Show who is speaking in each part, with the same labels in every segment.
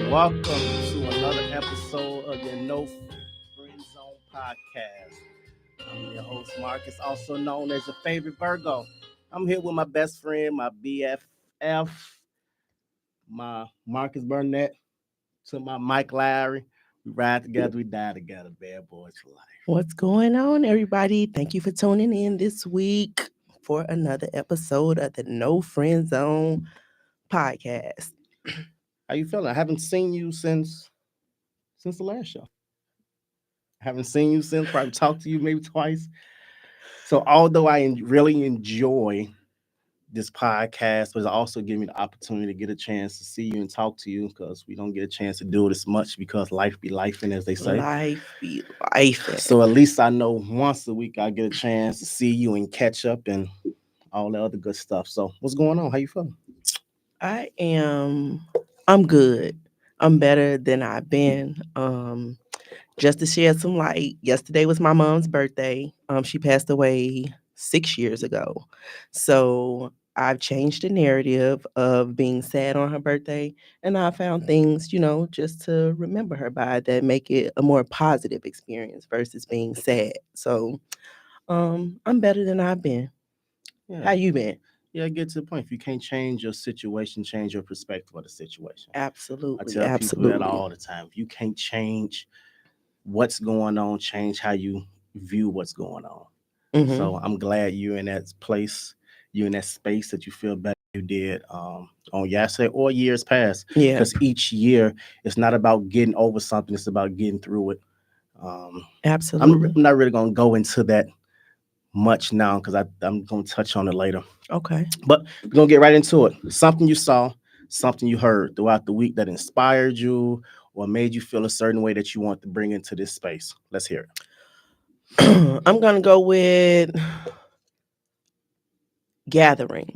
Speaker 1: Welcome to another episode of the No Friend Zone Podcast. I'm your host, Marcus, also known as your favorite Virgo. I'm here with my best friend, my BFF, my Marcus Burnett, to my Mike Lowry. We ride together, we die together, bad boys for life.
Speaker 2: What's going on, everybody? Thank you for tuning in this week for another episode of the No Friend Zone podcast.
Speaker 1: How you feeling? I haven't seen you since the last show. I haven't seen you since, probably talked to you maybe twice. So although I really enjoy this podcast, but it also give me the opportunity to get a chance to see you and talk to you because we don't get a chance to do it as much because life be lifing, as they say.
Speaker 2: Life be life.
Speaker 1: So at least I know once a week I get a chance to see you and catch up and all the other good stuff. So what's going on? How you feeling?
Speaker 2: I'm good. I'm better than I've been. Just to shed some light, yesterday was my mom's birthday. She passed away 6 years ago. So I've changed the narrative of being sad on her birthday, and I found things, just to remember her by that make it a more positive experience versus being sad. So I'm better than I've been.
Speaker 1: Yeah.
Speaker 2: How you been?
Speaker 1: Yeah, get to the point. If you can't change your situation, change your perspective of the situation. I
Speaker 2: Absolutely,
Speaker 1: tell people that
Speaker 2: absolutely.
Speaker 1: all the time. If you can't change what's going on, change how you view what's going on.
Speaker 2: hmm
Speaker 1: So I'm glad you're in that place, you're in that space that you feel better you did on yesterday or years past.
Speaker 2: Yeah,
Speaker 1: Because each year it's not about getting over something; it's about getting through it. Um, I'm
Speaker 2: absolutely.
Speaker 1: not really gonna go into that much now because I'm gonna touch on it later.
Speaker 2: Okay.
Speaker 1: But we're gonna get right into it. Something you saw, something you heard throughout the week that inspired you or made you feel a certain way that you want to bring into this space. Let's hear it.
Speaker 2: I'm gonna go with gathering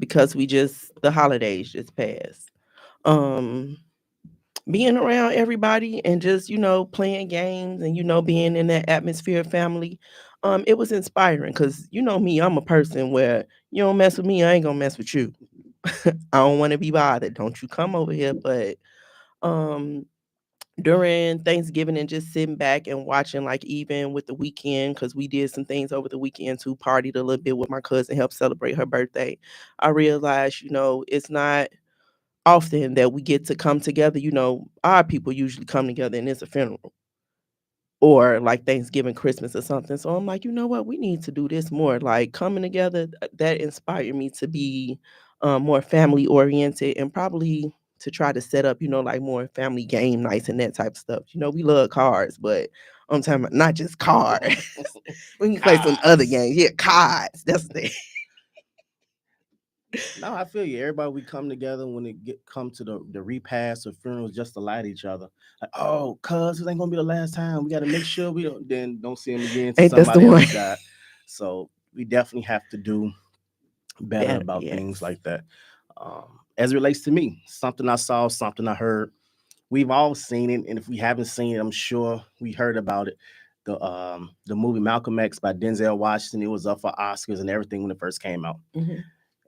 Speaker 2: because the holidays just passed. Um Being around everybody and just, playing games and being in that atmosphere of family, it was inspiring because me, I'm a person where you don't mess with me, I ain't gonna mess with you. I don't want to be bothered. Don't you come over here. But um during Thanksgiving and just sitting back and watching, like even with the weekend, because we did some things over the weekend too, partied a little bit with my cousin, helped celebrate her birthday. I realized, it's not often that we get to come together. Our people usually come together and it's a funeral or like Thanksgiving, Christmas or something. So I'm like, you know what? We need to do this more. Like coming together, that inspired me to be more family oriented and probably to try to set up, like more family game nights and that type of stuff. We love cards, but I'm talking about not just cards. We can play some other
Speaker 1: Cause
Speaker 2: games. Yeah, cards. That's the
Speaker 1: no, I feel you. Everybody we come together when it come to the repast or funerals just to lie to each other. Like, oh, cuz this ain't gonna be the last time. We gotta make sure we don't see him again until
Speaker 2: ain't that's the
Speaker 1: somebody
Speaker 2: one.
Speaker 1: else died. So we definitely have to do better
Speaker 2: Better,
Speaker 1: about things
Speaker 2: yes.
Speaker 1: like that. As it relates to me, something I saw, something I heard. We've all seen it, and if we haven't seen it, I'm sure we heard about it. The movie Malcolm X by Denzel Washington. It was up for Oscars and everything when it first came out.
Speaker 2: hmm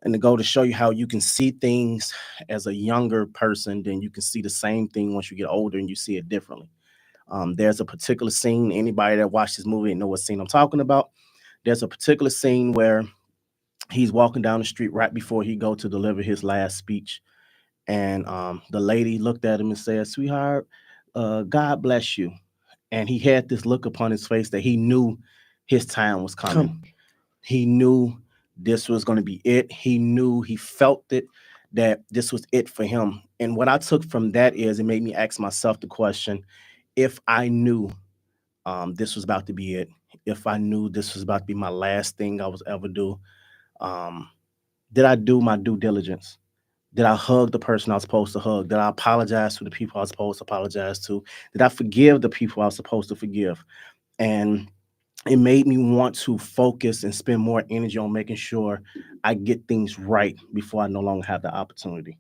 Speaker 1: And to go to show you how you can see things as a younger person, then you can see the same thing once you get older and you see it differently. There's a particular scene. Anybody that watched this movie and know what scene I'm talking about. There's a particular scene where he's walking down the street right before he go to deliver his last speech, and the lady looked at him and said, "Sweetheart, God bless you." And he had this look upon his face that he knew his time was coming.
Speaker 2: Come.
Speaker 1: He knew this was going to be it. He knew, he felt it, that this was it for him. And what I took from that is it made me ask myself the question, if I knew this was about to be it, if I knew this was about to be my last thing I was ever do, um, did I do my due diligence? Did I hug the person I was supposed to hug? Did I apologize to the people I was supposed to apologize to? Did I forgive the people I was supposed to forgive? And it made me want to focus and spend more energy on making sure I get things right before I no longer have the opportunity.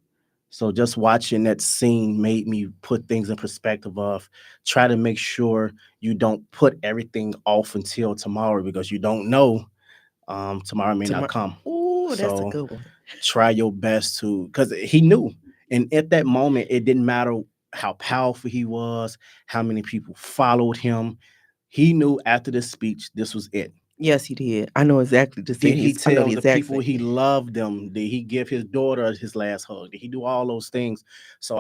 Speaker 1: So just watching that scene made me put things in perspective of try to make sure you don't put everything off until tomorrow because you don't know tomorrow may not
Speaker 2: Tomorrow.
Speaker 1: come.
Speaker 2: Oh, that's a
Speaker 1: So
Speaker 2: good one.
Speaker 1: try your best to because he knew. And at that moment, it didn't matter. how powerful he was, how many people followed him. He knew after this speech, this was it.
Speaker 2: Yes, he did. I know exactly the
Speaker 1: Did he
Speaker 2: scene. I know
Speaker 1: tell
Speaker 2: the
Speaker 1: the
Speaker 2: exact
Speaker 1: people
Speaker 2: scene.
Speaker 1: he loved them? Did he give his daughter his last hug? Did he do all those things? So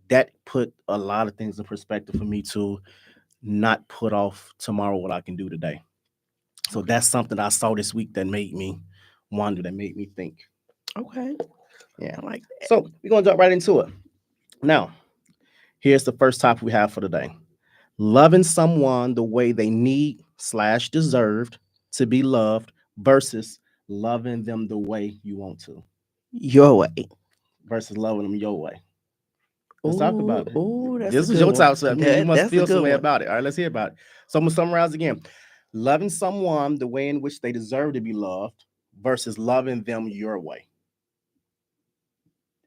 Speaker 1: that put a lot of things in perspective for me to not put off tomorrow what I can do today. So
Speaker 2: Okay.
Speaker 1: that's something I saw this week that made me wonder, that made me think.
Speaker 2: Okay.
Speaker 1: Yeah.
Speaker 2: I like that.
Speaker 1: So we're gonna jump right into it. Now, here's the first topic we have for today: loving someone the way they need slash deserved to be loved versus loving them the way you want to
Speaker 2: Your way.
Speaker 1: versus loving them your way. Let's talk
Speaker 2: Oh,
Speaker 1: about it.
Speaker 2: oh, that's a
Speaker 1: This is
Speaker 2: good
Speaker 1: your
Speaker 2: one.
Speaker 1: topic, so I mean, you must
Speaker 2: That's a
Speaker 1: feel some
Speaker 2: good
Speaker 1: way
Speaker 2: one.
Speaker 1: about it. All right, let's hear about it. So I'm gonna summarize again: loving someone the way in which they deserve to be loved versus loving them your way.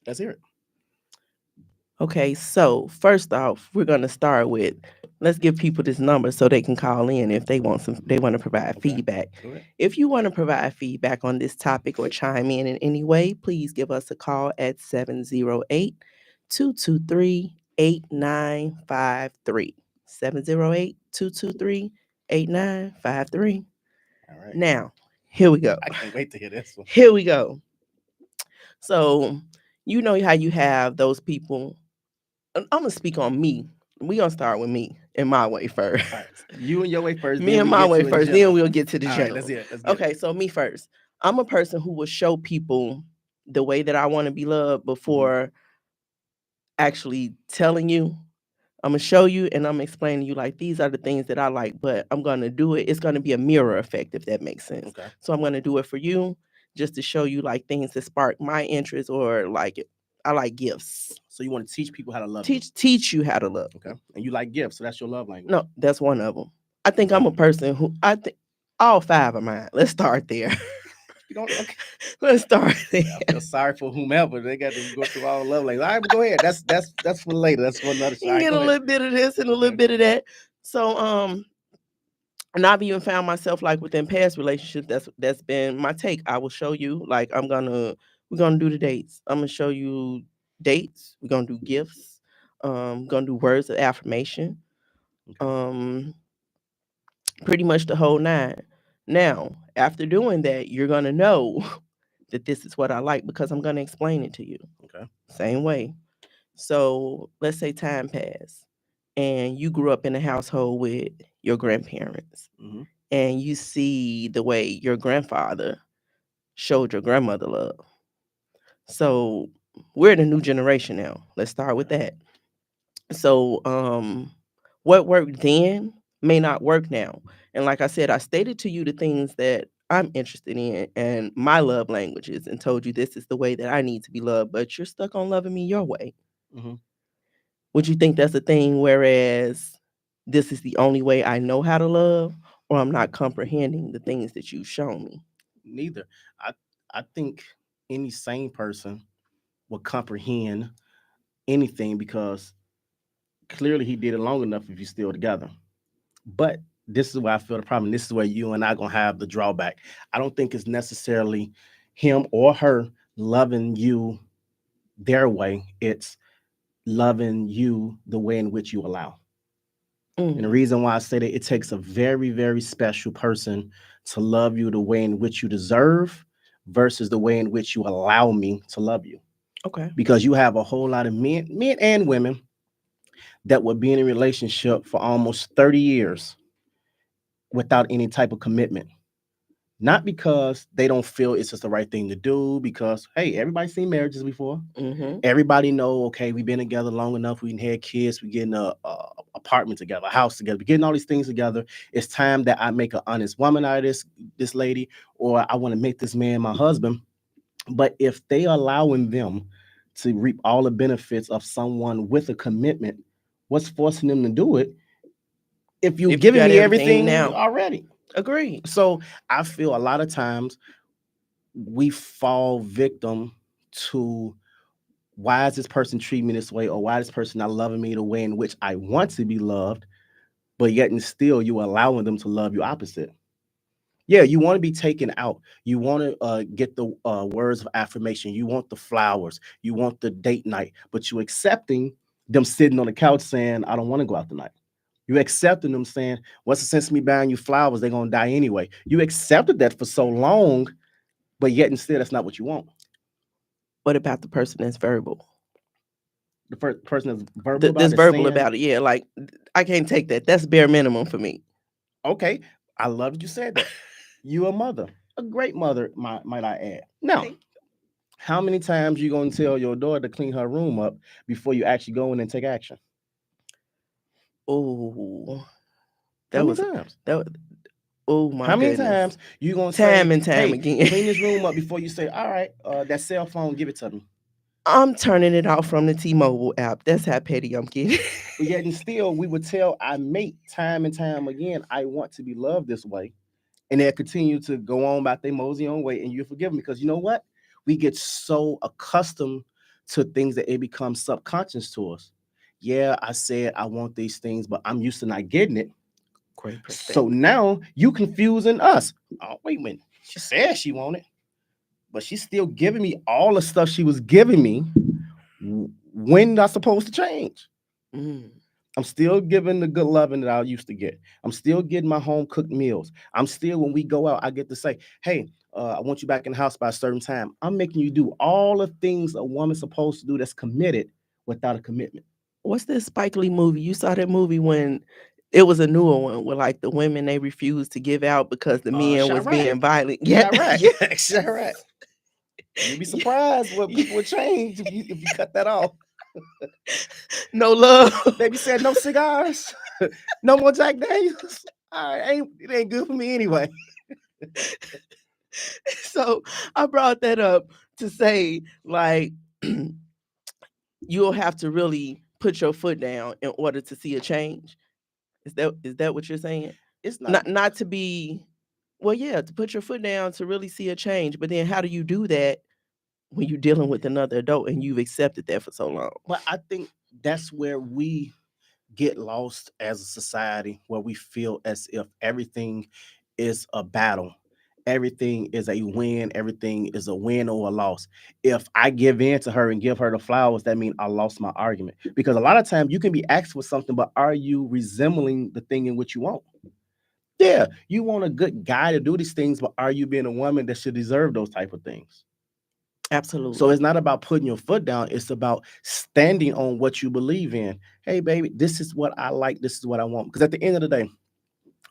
Speaker 1: Let's hear it.
Speaker 2: Okay, so first off, we're gonna start with, let's give people this number so they can call in if they want to provide
Speaker 1: Okay,
Speaker 2: feedback.
Speaker 1: go ahead.
Speaker 2: If you want to provide feedback on this topic or chime in any way, please give us a call at 708-223-8953. 708-223-8953.
Speaker 1: All right,
Speaker 2: Now, here we go.
Speaker 1: I can't wait to hear this one.
Speaker 2: Here we go. So, you know how you have those people. I'm gonna speak on me. We gonna start with me in my way first.
Speaker 1: All right, you and your way first,
Speaker 2: Me
Speaker 1: then
Speaker 2: and
Speaker 1: we
Speaker 2: my
Speaker 1: get
Speaker 2: way
Speaker 1: to in
Speaker 2: first. Then
Speaker 1: general.
Speaker 2: we'll get to the
Speaker 1: All right,
Speaker 2: general.
Speaker 1: let's hear it. Let's get it.
Speaker 2: Okay, so me first. I'm a person who will show people the way that I want to be loved before actually telling you. I'm gonna show you and I'm explaining to you like these are the things that I like, but I'm gonna do it. It's gonna be a mirror effect if that makes sense.
Speaker 1: Okay.
Speaker 2: So I'm gonna do it for you just to show you like things that spark my interest or like it. I like gifts.
Speaker 1: So you want to teach people how to love you.
Speaker 2: Teach you how to love.
Speaker 1: Okay. And you like gifts, so that's your love language.
Speaker 2: No, that's one of them. I think
Speaker 1: Okay.
Speaker 2: I'm a person who I think all five of mine. Let's start there.
Speaker 1: You don't. Okay.
Speaker 2: Let's start there.
Speaker 1: I feel sorry for whomever they got to go through all the love language. All right, but go ahead. That's for later. That's for another show.
Speaker 2: You
Speaker 1: All
Speaker 2: can
Speaker 1: right,
Speaker 2: get
Speaker 1: go
Speaker 2: a
Speaker 1: ahead.
Speaker 2: little bit of this and a little bit of that. So and I've even found myself like within past relationships that's been my take. I will show you like we're gonna do the dates. I'm gonna show you dates. We're gonna do gifts. Gonna do words of affirmation.
Speaker 1: Okay.
Speaker 2: Pretty much the whole nine. Now, after doing that, you're gonna know that this is what I like because I'm gonna explain it to you.
Speaker 1: Okay.
Speaker 2: Same way. So let's say time passed and you grew up in a household with your grandparents
Speaker 1: Mm-hmm.
Speaker 2: and you see the way your grandfather showed your grandmother love. So we're in a new generation now. Let's start with that. So what worked then may not work now. And like I said, I stated to you the things that I'm interested in and my love languages and told you this is the way that I need to be loved, but you're stuck on loving me your way.
Speaker 1: Mm-hmm.
Speaker 2: Would you think that's a thing whereas this is the only way I know how to love or I'm not comprehending the things that you've shown me?
Speaker 1: Neither. I I think any sane person will comprehend anything because clearly he did it long enough if you're still together. But this is where I feel the problem. This is where you and I gonna have the drawback. I don't think it's necessarily him or her loving you their way. It's loving you the way in which you allow. And the
Speaker 2: Mm,
Speaker 1: reason why I say that, it takes a very, very special person to love you the way in which you deserve versus the way in which you allow me to love you.
Speaker 2: okay.
Speaker 1: Because you have a whole lot of men and women that would be in a relationship for almost 30 years without any type of commitment. Not because they don't feel it's just the right thing to do, because hey, everybody's seen marriages before.
Speaker 2: Mm-hmm.
Speaker 1: Everybody know, okay, we've been together long enough. We had kids. We getting a apartment together, a house together. We getting all these things together. It's time that I make an honest woman out of this lady, or I want to make this man my husband. But if they allowing them to reap all the benefits of someone with a commitment, what's forcing them to do it? If you've
Speaker 2: If you
Speaker 1: given
Speaker 2: got
Speaker 1: me
Speaker 2: everything
Speaker 1: everything
Speaker 2: now,
Speaker 1: already.
Speaker 2: agreed.
Speaker 1: So I feel a lot of times we fall victim to, why is this person treating me this way, or why is this person not loving me the way in which I want to be loved, but yet and still you allowing them to love you opposite. Yeah, you want to be taken out. You want to get the words of affirmation. You want the flowers. You want the date night, but you accepting them sitting on the couch saying, I don't want to go out tonight. You accepting them saying, what's the sense of me buying you flowers? They're gonna die anyway. You accepted that for so long, but yet and still that's not what you want.
Speaker 2: What about the person that's verbal?
Speaker 1: The first person that's verbal about
Speaker 2: That's
Speaker 1: it
Speaker 2: verbal
Speaker 1: saying,
Speaker 2: about it. Yeah, like I can't take that. That's bare minimum for me.
Speaker 1: okay, I love that you said that. You a mother, a great mother, might I add. Now, how many times you gonna tell your daughter to clean her room up before you actually go in and take action?
Speaker 2: Oh,
Speaker 1: How
Speaker 2: that
Speaker 1: many
Speaker 2: was
Speaker 1: times?
Speaker 2: that. Oh my
Speaker 1: How many
Speaker 2: goodness.
Speaker 1: times you gonna
Speaker 2: Time
Speaker 1: say,
Speaker 2: and time
Speaker 1: "Hey,
Speaker 2: again.
Speaker 1: clean this room up" before you say, "All right, that cell phone, give it to me."
Speaker 2: I'm turning it off from the T-Mobile app. That's how petty I'm getting.
Speaker 1: But yet and still, we would tell our mate time and time again, "I want to be loved this way," and they'll continue to go on about their mosey own way, and you forgive them because you know what? We get so accustomed to things that it becomes subconscious to us. Yeah, I said I want these things, but I'm used to not getting it.
Speaker 2: Great
Speaker 1: So
Speaker 2: perspective.
Speaker 1: now you confusing us. Oh, wait a minute. She said she wanted, but she's still giving me all the stuff she was giving me. When am I supposed to change?
Speaker 2: Mm.
Speaker 1: I'm still giving the good loving that I used to get. I'm still getting my home cooked meals. I'm still, when we go out, I get to say, hey, I want you back in the house by a certain time. I'm making you do all the things a woman's supposed to do that's committed without a commitment.
Speaker 2: What's this Spike Lee movie? You saw that movie when it was a newer one where like the women they refused to give out because the men was
Speaker 1: Chirac.
Speaker 2: being violent. Yeah,
Speaker 1: Chirac.
Speaker 2: yeah.
Speaker 1: Chirac. You'd be
Speaker 2: Yeah.
Speaker 1: surprised what people would change if you cut that off.
Speaker 2: No love.
Speaker 1: Baby said no cigars, no more Jack Daniels. All right, it ain't good for me anyway.
Speaker 2: So I brought that up to say like you'll have to really put your foot down in order to see a change. Is that what you're saying?
Speaker 1: It's not.
Speaker 2: Not to be well, yeah, to put your foot down to really see a change. But then how do you do that when you're dealing with another adult and you've accepted that for so long?
Speaker 1: But I think that's where we get lost as a society, where we feel as if everything is a battle. Everything is a win. Everything is a win or a loss. If I give in to her and give her the flowers, that means I lost my argument. Because a lot of times you can be asked for something, but are you resembling the thing in which you want? Yeah, you want a good guy to do these things, but are you being a woman that should deserve those type of things? So
Speaker 2: Absolutely.
Speaker 1: it's not about putting your foot down. It's about standing on what you believe in. Hey, baby, this is what I like. This is what I want. Because at the end of the day,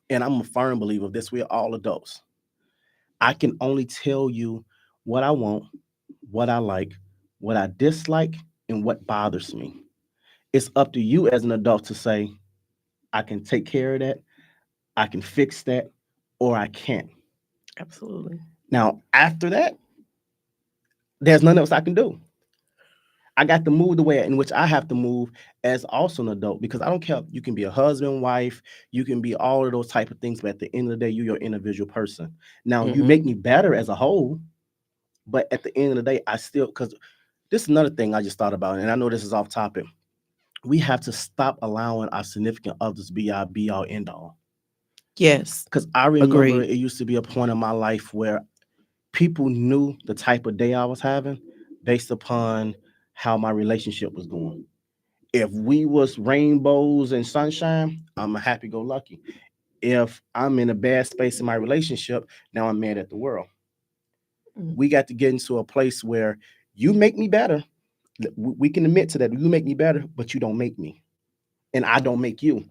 Speaker 1: and I'm a firm believer of this, we're all adults. I can only tell you what I want, what I like, what I dislike, and what bothers me. It's up to you as an adult to say, I can take care of that, I can fix that, or I can't.
Speaker 2: Absolutely.
Speaker 1: Now, after that, there's nothing else I can do. I got to move the way in which I have to move as also an adult because I don't care. You can be a husband, wife, you can be all of those type of things, but at the end of the day, you're your individual person. Now, you
Speaker 2: Mm-hmm.
Speaker 1: make me better as a whole, but at the end of the day, I still, because this is another thing I just thought about, and I know this is off topic. We have to stop allowing our significant others to be our be all end all.
Speaker 2: Yes.
Speaker 1: Because I remember
Speaker 2: Agreed.
Speaker 1: it used to be a point in my life where people knew the type of day I was having based upon how my relationship was going. If we was rainbows and sunshine, I'm a happy go lucky. If I'm in a bad space in my relationship, now I'm mad at the world.
Speaker 2: Mm.
Speaker 1: We got to get into a place where you make me better. We can admit to that. You make me better, but you don't make me. And I don't make you.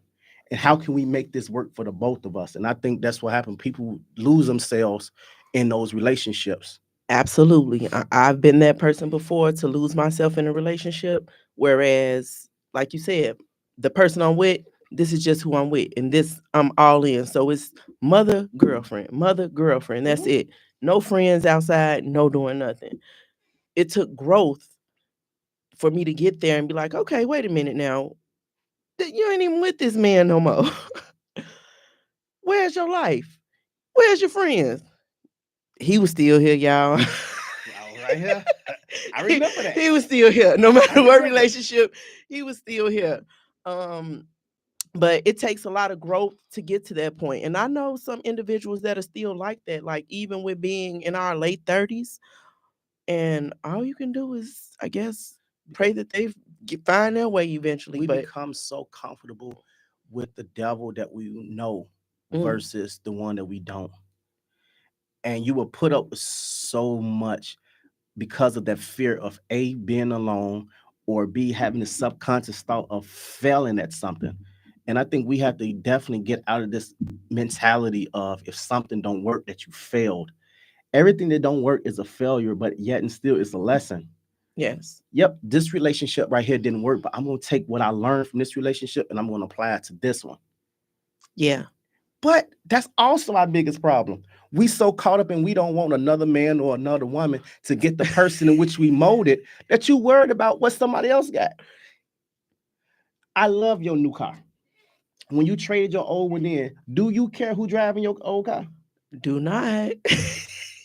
Speaker 1: And how can we make this work for the both of us? And I think that's what happened. People lose themselves in those relationships.
Speaker 2: Absolutely. I've been that person before to lose myself in a relationship. Whereas, like you said, the person I'm with, this is just who I'm with. And this, I'm all in. So it's mother, girlfriend, mother, girlfriend. That's
Speaker 1: Mhm.
Speaker 2: it. No friends outside, no doing nothing. It took growth for me to get there and be like, okay, wait a minute now. You ain't even with this man no more. Where's your life? Where's your friends? He was still here, y'all.
Speaker 1: I was right here. I
Speaker 2: he,
Speaker 1: remember that.
Speaker 2: he was still here. No
Speaker 1: I
Speaker 2: matter what
Speaker 1: remember.
Speaker 2: relationship, he was still here. Um, but it takes a lot of growth to get to that point. And I know some individuals that are still like that, like even with being in our late 30s. And all you can do is, I guess, pray that they've find their way eventually.
Speaker 1: We
Speaker 2: But
Speaker 1: become so comfortable with the devil that we know
Speaker 2: mm,
Speaker 1: versus the one that we don't. And you will put up with so much because of that fear of A, being alone, or B, having the subconscious thought of failing at something. And I think we have to definitely get out of this mentality of if something don't work, that you failed. Everything that don't work is a failure, but yet and still it's a lesson.
Speaker 2: yes,
Speaker 1: Yep, this relationship right here didn't work, but I'm going to take what I learned from this relationship and I'm going to apply it to this one.
Speaker 2: yeah.
Speaker 1: But that's also our biggest problem. We so caught up and we don't want another man or another woman to get the person in which we molded that you worried about what somebody else got. I love your new car. When you traded your old one in, do you care who driving your old car?
Speaker 2: Do not.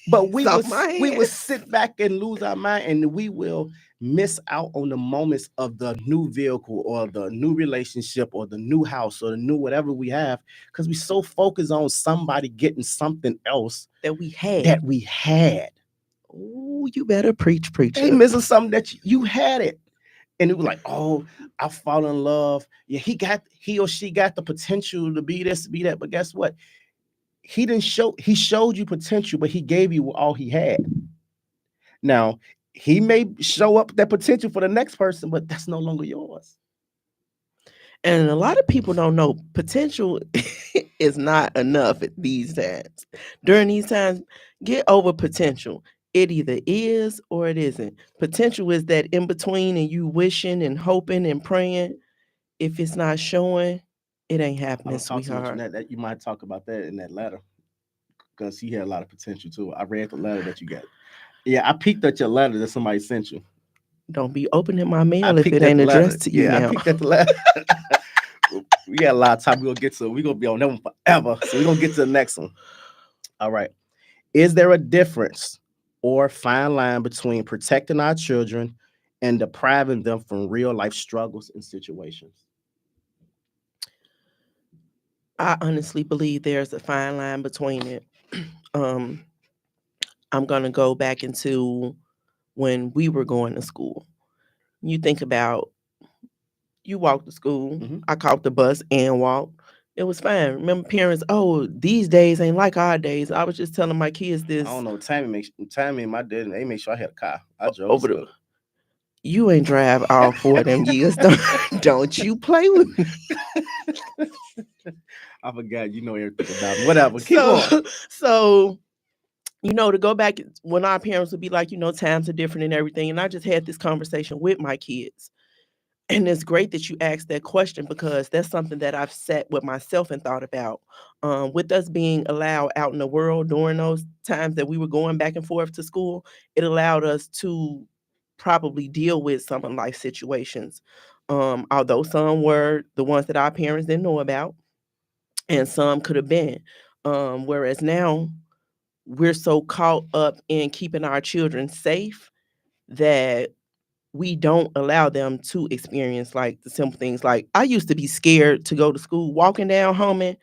Speaker 1: But
Speaker 2: It's off my
Speaker 1: we will
Speaker 2: hands.
Speaker 1: sit back and lose our mind, and we will miss out on the moments of the new vehicle or the new relationship or the new house or the new whatever we have because we so focused on somebody getting something else
Speaker 2: That we had.
Speaker 1: that we had.
Speaker 2: Oh, you better preach,
Speaker 1: They
Speaker 2: preacher.
Speaker 1: missing something that you had it. And it was like, oh, I fall in love. Yeah, he or she got the potential to be this, to be that. But guess what? He showed you potential, but he gave you all he had. Now, he may show up that potential for the next person, but that's no longer yours.
Speaker 2: And a lot of people don't know potential is not enough at these times. During these times, get over potential. It either is or it isn't. Potential is that in between and you wishing and hoping and praying. If it's not showing, it ain't
Speaker 1: I
Speaker 2: happening,
Speaker 1: don't talk too much on
Speaker 2: sweetheart.
Speaker 1: that. You might talk about that in that letter because he had a lot of potential too. I read the letter that you got. Yeah, I peeked at your letter that somebody sent you.
Speaker 2: Don't be opening my
Speaker 1: I
Speaker 2: mail if
Speaker 1: peeked
Speaker 2: it
Speaker 1: at
Speaker 2: ain't
Speaker 1: the letter.
Speaker 2: addressed to you
Speaker 1: Yeah, I
Speaker 2: now.
Speaker 1: peeked at the letter. We got a lot of time. We're gonna get to. We're gonna be on that one forever. So we're gonna get to the next one. All right. Is there a difference or fine line between protecting our children and depriving them from real life struggles and situations?
Speaker 2: I honestly believe there's a fine line between it. um, I'm gonna go back into when we were going to school. You think about you walked to school.
Speaker 1: Mhm.
Speaker 2: I caught the bus and walked. It was fine. Remember parents, oh, these days ain't like our days. I was just telling my kids
Speaker 1: I don't
Speaker 2: this
Speaker 1: know. Tammy and my dad, they make sure I had a car. I drove to
Speaker 2: over the
Speaker 1: school.
Speaker 2: you ain't drive all 4 of them years. Don't you play with me.
Speaker 1: I forgot. You know everything about me. Whatever. Keep
Speaker 2: So
Speaker 1: going.
Speaker 2: so to go back when our parents would be like, times are different and everything. And I just had this conversation with my kids. And it's great that you asked that question because that's something that I've sat with myself and thought about. With us being allowed out in the world during those times that we were going back and forth to school, it allowed us to probably deal with some of life situations. Although some were the ones that our parents didn't know about, and some could have been. Whereas now we're so caught up in keeping our children safe that we don't allow them to experience like the simple things. Like I used to be scared to go to school, walking down Homan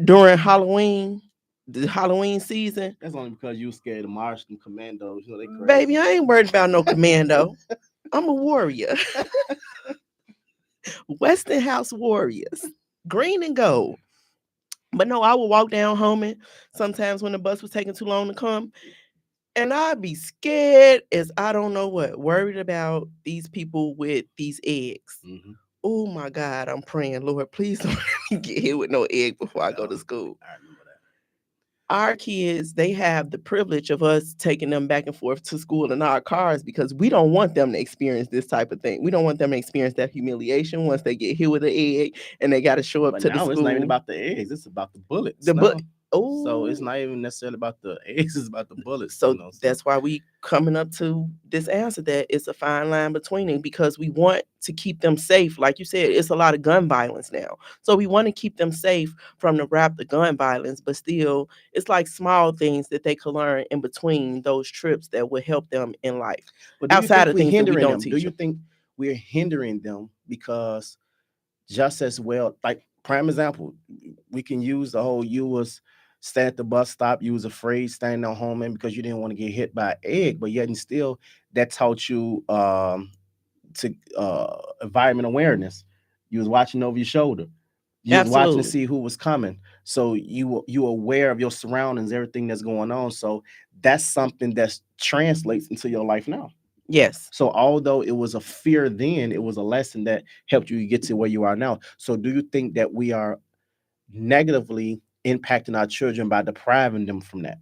Speaker 2: during Halloween, the Halloween season.
Speaker 1: That's only because you scared of Martian commandos. You know they crazy.
Speaker 2: Baby, I ain't worried about no commando. I'm a warrior. Westinghouse warriors, green and gold. But no, I would walk down Homan sometimes when the bus was taking too long to come. And I'd be scared as I don't know what, worried about these people with these eggs.
Speaker 1: Mhm.
Speaker 2: Oh my God, I'm praying, Lord, please don't let me get hit with no egg before I go to school.
Speaker 1: I remember that.
Speaker 2: Our kids, they have the privilege of us taking them back and forth to school in our cars because we don't want them to experience this type of thing. We don't want them to experience that humiliation once they get hit with an egg and they got to show up
Speaker 1: But
Speaker 2: to the
Speaker 1: now it's not even
Speaker 2: school.
Speaker 1: about the eggs. It's about the bullets
Speaker 2: The
Speaker 1: now.
Speaker 2: book.
Speaker 1: So it's
Speaker 2: Oh,
Speaker 1: not even necessarily about the eggs. It's about the bullets.
Speaker 2: so
Speaker 1: You know. So
Speaker 2: that's why we coming up to this answer that it's a fine line between it because we want to keep them safe. Like you said, it's a lot of gun violence now. So we want to keep them safe from the rap the gun violence, but still it's like small things that they could learn in between those trips that will help them in life.
Speaker 1: but do you
Speaker 2: Outside
Speaker 1: think
Speaker 2: of
Speaker 1: we're
Speaker 2: things that we
Speaker 1: hindering
Speaker 2: don't
Speaker 1: them? Do
Speaker 2: teach
Speaker 1: you
Speaker 2: them.
Speaker 1: think we're hindering them because just as well, like prime example, we can use the whole you was stand at the bus stop, you was afraid standing on home and because you didn't want to get hit by an egg, but yet and still that taught you to environment awareness. You was watching over your shoulder. You was watching to
Speaker 2: Absolutely.
Speaker 1: see who was coming. So you aware of your surroundings, everything that's going on. So that's something that translates into your life now.
Speaker 2: Yes.
Speaker 1: So although it was a fear then, it was a lesson that helped you get to where you are now. So do you think that we are negatively impacting our children by depriving them from that?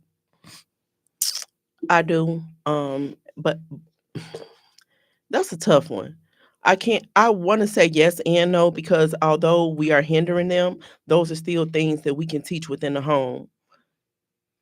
Speaker 2: I do. But that's a tough one. I want to say yes and no, because although we are hindering them, those are still things that we can teach within the home.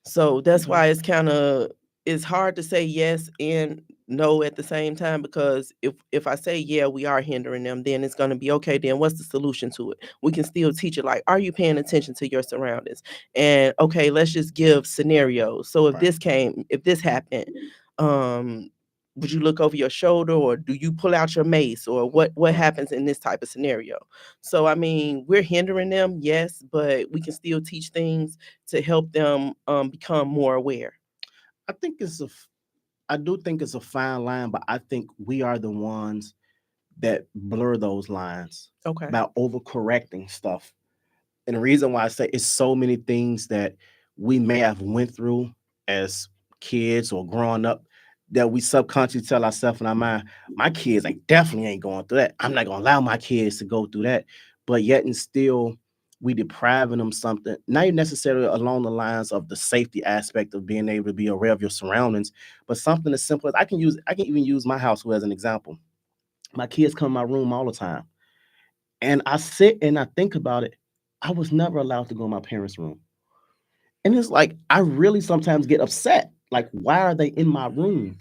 Speaker 2: So that's
Speaker 1: Okay.
Speaker 2: why it's hard to say yes and no at the same time, because if I say yeah, we are hindering them, then it's going to be okay, then what's the solution to it? We can still teach it, like, are you paying attention to your surroundings? And okay, let's just give scenarios. So
Speaker 1: Right.
Speaker 2: if this happened, um would you look over your shoulder, or do you pull out your mace, or what
Speaker 1: Right.
Speaker 2: happens in this type of scenario? So I mean, we're hindering them, yes, but we can still teach things to help them become more aware.
Speaker 1: I think I do think it's a fine line, but I think we are the ones that blur those lines
Speaker 2: Okay.
Speaker 1: by overcorrecting stuff. And the reason why I say it's so many things that we may have went through as kids or growing up that we subconsciously tell ourselves in our mind, my kids definitely ain't going through that. I'm not gonna allow my kids to go through that. But yet and still we depriving them something, not even necessarily along the lines of the safety aspect of being able to be aware of your surroundings, but something as simple as I can even use my household as an example. My kids come in my room all the time. And I sit and I think about it. I was never allowed to go in my parents' room. And it's like, I really sometimes get upset. Like, why are they in my room?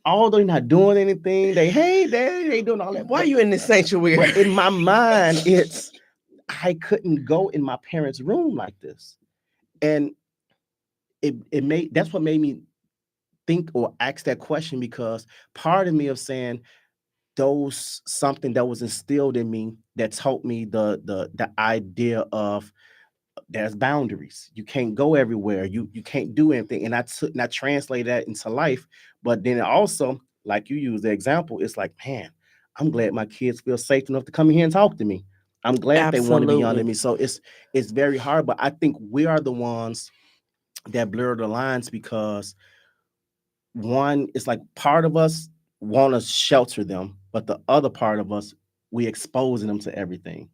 Speaker 1: Although they're not doing anything, hey, daddy, they doing all that.
Speaker 2: Why are you in the sanctuary?
Speaker 1: But in my mind, I couldn't go in my parents' room like this. And that's what made me think or ask that question, because part of me of saying those something that was instilled in me that taught me the idea of there's boundaries. You can't go everywhere. You can't do anything. And I translate that into life. But then it also, like you use the example, it's like, man, I'm glad my kids feel safe enough to come in here and talk to me. I'm glad they want to be under
Speaker 2: Absolutely.
Speaker 1: me. So it's very hard. But I think we are the ones that blur the lines, because one, it's like part of us want to shelter them, but the other part of us, we exposing them to everything.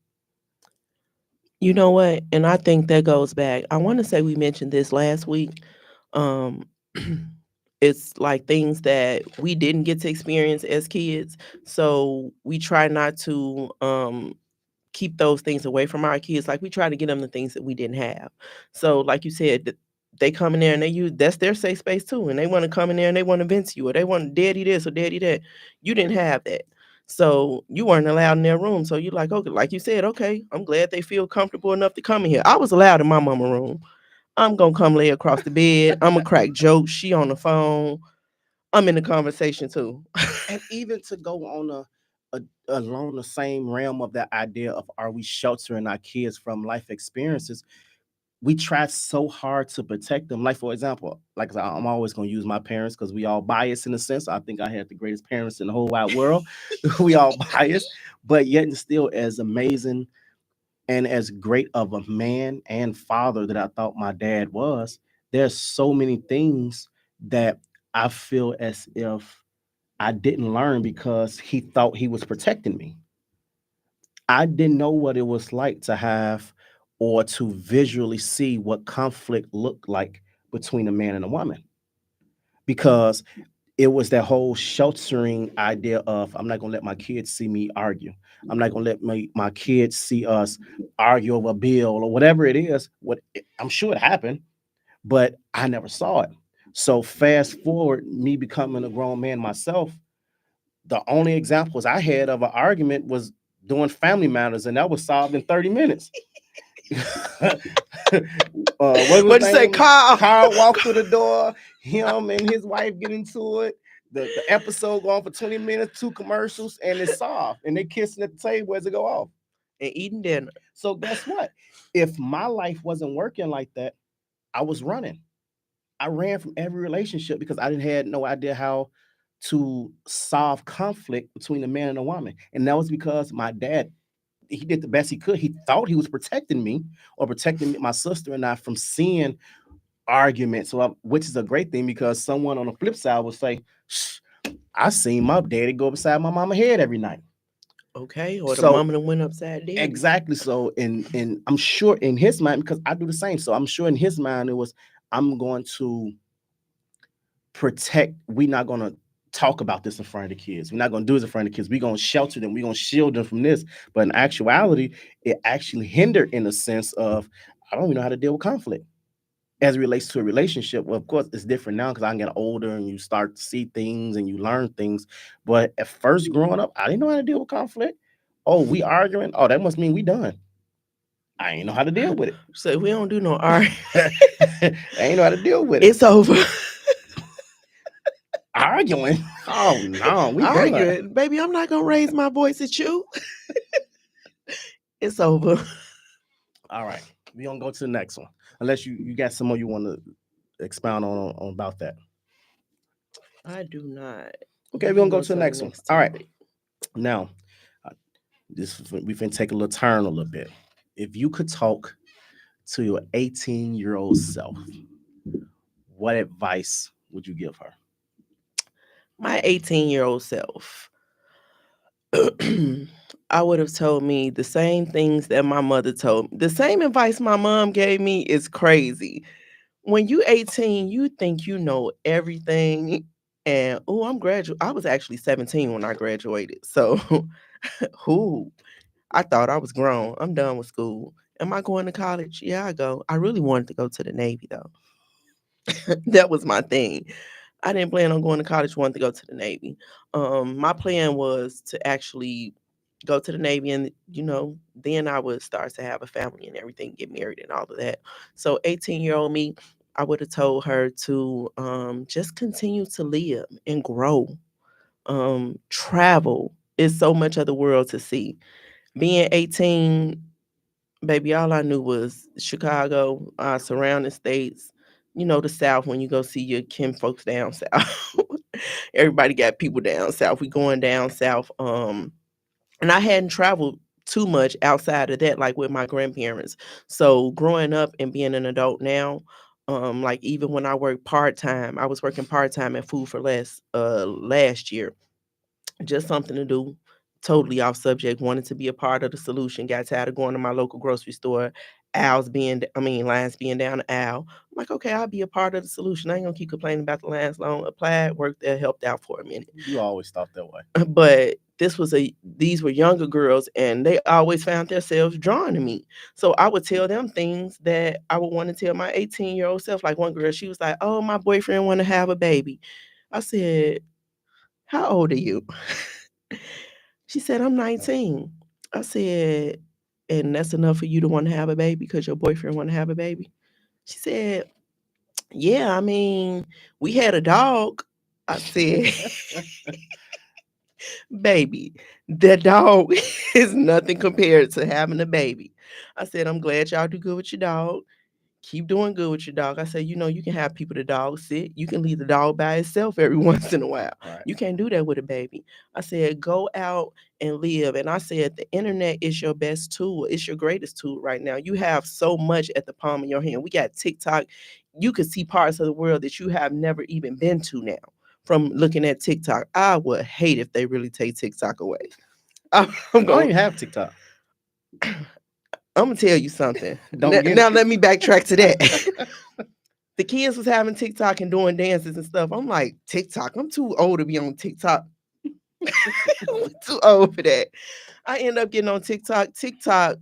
Speaker 2: You know what? And I think that goes back. I want to say we mentioned this last week. Um, it's like things that we didn't get to experience as kids. So we try not to keep those things away from our kids. Like, we try to get them the things that we didn't have. So like you said, they come in there and that's their safe space too. And they want to come in there and they want to vent to you, or they want daddy this or daddy that. You didn't have that. So you weren't allowed in their room. So you're like, okay, like you said, okay, I'm glad they feel comfortable enough to come in here. I was allowed in my mama room. I'm gonna come lay across the bed. I'm gonna crack jokes. She on the phone. I'm in the conversation too.
Speaker 1: And even to go on a along the same realm of that idea of, are we sheltering our kids from life experiences? We try so hard to protect them. Like, for example, like I said, I'm always going to use my parents because we all biased in a sense. I think I had the greatest parents in the whole wide world. We all biased, but yet and still as amazing and as great of a man and father that I thought my dad was, there's so many things that I feel as if I didn't learn because he thought he was protecting me. I didn't know what it was like to have or to visually see what conflict looked like between a man and a woman, because it was that whole sheltering idea of, I'm not going to let my kids see me argue. I'm not going to let my kids see us argue over a bill or whatever it is. I'm sure it happened, but I never saw it. So fast forward, me becoming a grown man myself, the only examples I had of an argument was doing Family Matters, and that was solved in 30 minutes. What was
Speaker 2: What'd
Speaker 1: his
Speaker 2: you say,
Speaker 1: name?
Speaker 2: Carl?
Speaker 1: Carl walked through the door. Him and his wife get into it. The episode going for 20 minutes, 2 commercials, and it's solved. And they kissing at the table as it go off.
Speaker 2: And eating dinner.
Speaker 1: So guess what? If my life wasn't working like that, I was running. I ran from every relationship because I didn't had no idea how to solve conflict between a man and a woman. And that was because my dad, he did the best he could. He thought he was protecting me or protecting my sister and I from seeing arguments, which is a great thing because someone on the flip side would say, "Shh, I seen my daddy go beside my mama head every night."
Speaker 2: Okay, or the
Speaker 1: So
Speaker 2: mama that went upside down.
Speaker 1: exactly. So in I'm sure in his mind, because I do the same. So I'm sure in his mind it was, I'm going to protect. We're not going to talk about this in front of the kids. We're not going to do this in front of the kids. We're going to shelter them. We're going to shield them from this. But in actuality, it actually hindered in the sense of, I don't even know how to deal with conflict as it relates to a relationship. Well, of course, it's different now because I get older and you start to see things and you learn things. But at first, growing up, I didn't know how to deal with conflict. Oh, we arguing. Oh, that must mean we done. I ain't know how to deal with it.
Speaker 2: So we don't do no art.
Speaker 1: I ain't know how to deal with it.
Speaker 2: It's over.
Speaker 1: Arguing. Oh no, we done.
Speaker 2: Arguing, baby. I'm not gonna raise my voice at you. It's over.
Speaker 1: All right, we gonna go to the next one. Unless you got some more you want to expound on about that.
Speaker 2: I do not.
Speaker 1: Okay, we're gonna go to the next one. All right. Now, uh, we can take a little turn a little bit. If you could talk to your 18-year-old self, what advice would you give her?
Speaker 2: My 18-year-old self. I would have told me the same things that my mother told me. The same advice my mom gave me is crazy. When you 18, you think you know everything. And I was actually 17 when I graduated. So who? I thought I was grown. I'm done with school. Am I going to college? Yeah, I go. I really wanted to go to the Navy though. That was my thing. I didn't plan on going to college, wanted to go to the Navy. My plan was to actually go to the Navy and, then I would start to have a family and everything, get married and all of that. So 18-year-old me, I would have told her to just continue to live and grow, travel. It's so much of the world to see. Being 18, baby, all I knew was Chicago, surrounding states, the South when you go see your kin folks down south. Everybody got people down south. We going down south. And I hadn't traveled too much outside of that, like with my grandparents. So growing up and being an adult now, like even when I worked part-time, I was working part-time at Food for Less last year. Just something to do, totally off subject. Wanted to be a part of the solution. Got tired of going to my local grocery store. Lines being down the aisle. I'm like, okay, I'll be a part of the solution. I ain't gonna keep complaining about the lines long. Applied, worked there, helped out for a minute.
Speaker 1: You always thought that way.
Speaker 2: But these were younger girls and they always found themselves drawn to me. So I would tell them things that I would want to tell my 18-year-old self. Like one girl, she was like, oh, my boyfriend want to have a baby. I said, how old are you? She said, I'm 19. I said, and that's enough for you to want to have a baby because your boyfriend want to have a baby? She said, yeah, we had a dog. I said, baby, that dog is nothing compared to having a baby. I said, I'm glad y'all do good with your dog. Keep doing good with your dog. I said, you can have people the dog sit. You can leave the dog by itself every once in a while.
Speaker 1: Right.
Speaker 2: You can't do that with a baby. I said, go out and live. And I said, the internet is your best tool. It's your greatest tool right now. You have so much at the palm of your hand. We got TikTok. You can see parts of the world that you have never even been to now from looking at TikTok. I would hate if they really take TikTok away.
Speaker 1: I don't even have TikTok.
Speaker 2: I'm gonna tell you something.
Speaker 1: Don't get
Speaker 2: now
Speaker 1: it.
Speaker 2: let me backtrack to that. The kids was having TikTok and doing dances and stuff. I'm like, TikTok? I'm too old to be on TikTok. I'm too old for that. I end up getting on TikTok. TikTok,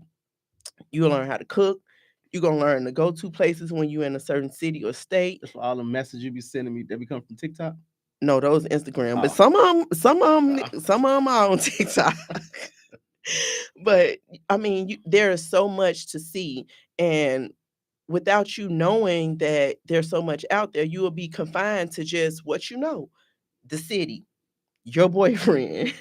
Speaker 2: you learn how to cook. You're gonna learn to go to places when you're in a certain city or state.
Speaker 1: That's all the messages you be sending me that be coming from TikTok.
Speaker 2: No, those Instagram, but
Speaker 1: Oh.
Speaker 2: some of them are on TikTok. But there is so much to see, and without you knowing that there's so much out there, you will be confined to just what you know, the city, your boyfriend,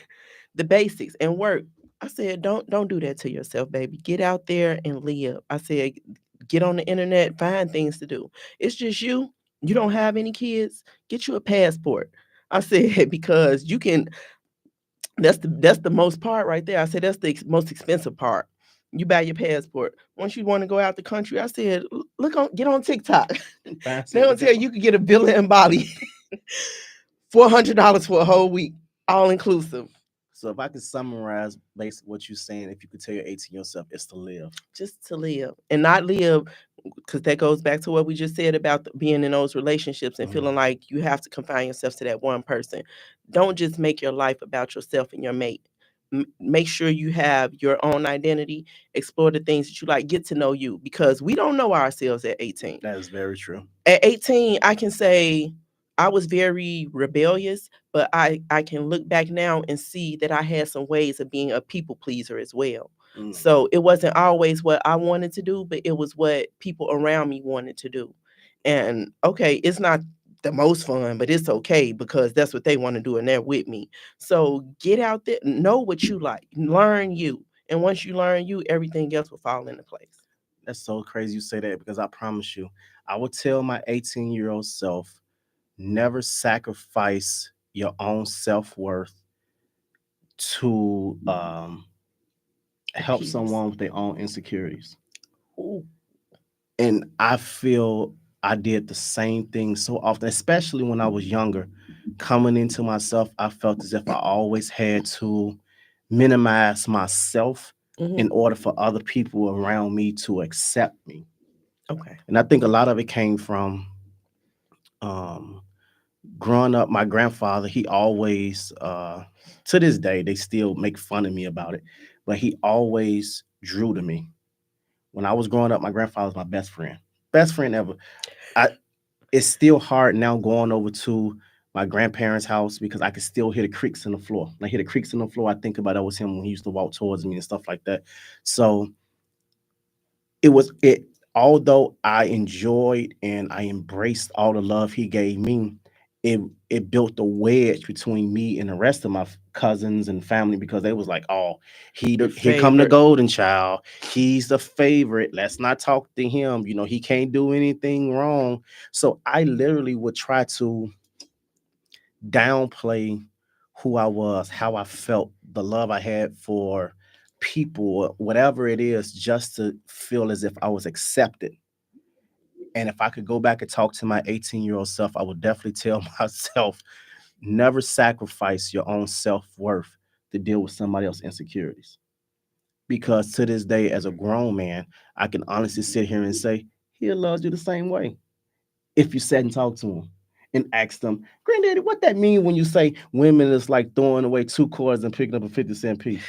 Speaker 2: the basics, and work. I said, don't do that to yourself, baby. Get out there and live. I said, get on the internet, find things to do. It's just you. You don't have any kids. Get you a passport. I said, because you can, that's the most part right there. I said, that's the most expensive part. You buy your passport. Once you want to go out the country, I said, get on TikTok. They don't tell you can get a villa in Bali, $400 for a whole week, all inclusive.
Speaker 1: So if I could summarize basically what you're saying, if you could tell your 18 yourself, it's to live.
Speaker 2: Just to live and not live, because that goes back to what we just said about being in those relationships and feeling like you have to confine yourself to that one person. Don't just make your life about yourself and your mate. Make sure you have your own identity, explore the things that you like, get to know you, because we don't know ourselves at 18.
Speaker 1: That is very true.
Speaker 2: At 18, I can say I was very rebellious, but I can look back now and see that I had some ways of being a people pleaser as well. So it wasn't always what I wanted to do, but it was what people around me wanted to do. And okay, it's not the most fun, but it's okay because that's what they want to do and they're with me. So get out there, know what you like, learn you. And once you learn you, everything else will fall into place.
Speaker 1: That's so crazy you say that, because I promise you, I would tell my 18-year-old self, never sacrifice your own self-worth to help
Speaker 2: Peace.
Speaker 1: someone with their own insecurities.
Speaker 2: Ooh.
Speaker 1: And I feel I did the same thing so often, especially when I was younger. Coming into myself, I felt as if I always had to minimize myself in order for other people around me to accept me.
Speaker 2: Okay.
Speaker 1: And I think a lot of it came from um, growing up. My grandfather, he always, to this day, they still make fun of me about it, but he always drew to me. When I was growing up, my grandfather was my best friend ever. I It's still hard now going over to my grandparents' house because I can still hear the creaks in the floor. When I hear the creaks in the floor, I think about that was him when he used to walk towards me and stuff like that. So it although I enjoyed and I embraced all the love he gave me, it it built a wedge between me and the rest of my cousins and family, because they was like, oh,
Speaker 2: Your
Speaker 1: here come the
Speaker 2: favorite.
Speaker 1: golden child. He's the favorite. Let's not talk to him. He can't do anything wrong. So I literally would try to downplay who I was, how I felt, the love I had for people, whatever it is, just to feel as if I was accepted. And if I could go back and talk to my 18-year-old self, I would definitely tell myself, never sacrifice your own self-worth to deal with somebody else's insecurities. Because to this day, as a grown man, I can honestly sit here and say, he loves you the same way. If you sat and talked to him and asked them, Granddaddy, what that mean when you say women is like throwing away 2 quarters and picking up a 50-cent piece?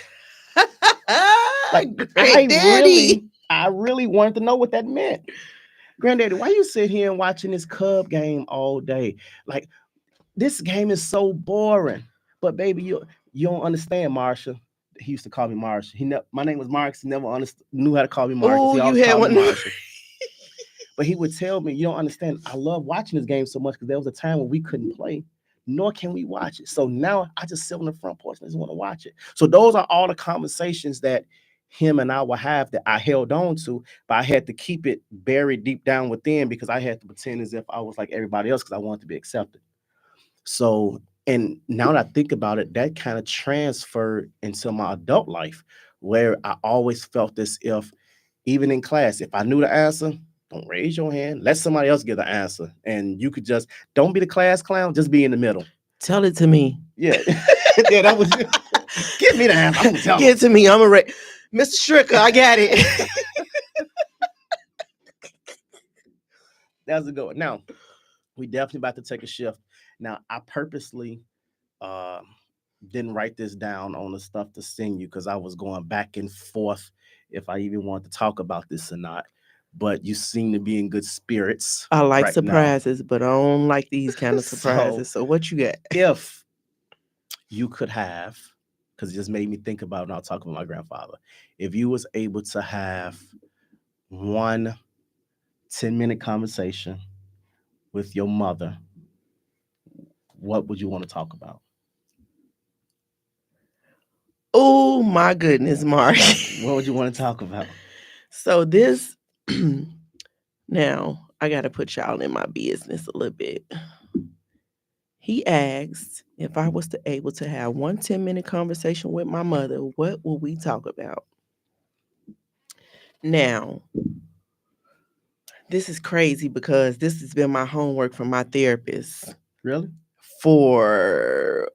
Speaker 1: Like,
Speaker 2: Granddaddy.
Speaker 1: I really wanted to know what that meant. Granddaddy, why you sit here and watching this Cub game all day? Like, this game is so boring. But baby, you don't understand, Marsha. He used to call me Marsha. My name was Marcus. He never knew how to call me Marcus.
Speaker 2: Oh,
Speaker 1: He
Speaker 2: you
Speaker 1: always
Speaker 2: had
Speaker 1: called me
Speaker 2: one.
Speaker 1: Marsha. But he would tell me, you don't understand. I love watching this game so much because there was a time when we couldn't play, nor can we watch it. So now I just sit on the front porch and just want to watch it. So those are all the conversations that him and I will have that I held on to, but I had to keep it buried deep down within because I had to pretend as if I was like everybody else because I wanted to be accepted. So, and now that I think about it, that kind of transferred into my adult life where I always felt as if, even in class, if I knew the answer, don't raise your hand. Let somebody else get the answer. And you could just, don't be the class clown, just be in the middle.
Speaker 2: Tell it to me.
Speaker 1: Yeah. Yeah, that was it. Give me the answer. I'm gonna tell
Speaker 2: Give it to me. I'm a Mr. Stricker, I got it.
Speaker 1: That's a good one. Now, we definitely about to take a shift. Now, I purposely uh, didn't write this down on the stuff to send you because I was going back and forth if I even wanted to talk about this or not. But you seem to be in good spirits.
Speaker 2: I like
Speaker 1: right
Speaker 2: surprises, but I don't like these kind of
Speaker 1: So-
Speaker 2: surprises. So what you got?
Speaker 1: If you could have, because it just made me think about it, and I'll talk about my grandfather. If you was able to have one 10-minute conversation with your mother, what would you want to talk about?
Speaker 2: Oh my goodness, Mark.
Speaker 1: What would you want to talk about?
Speaker 2: So this now I gotta put y'all in my business a little bit. He asked if I was to able to have one 10-minute conversation with my mother, what will we talk about? Now, this is crazy because this has been my homework from my therapist
Speaker 1: Really?
Speaker 2: for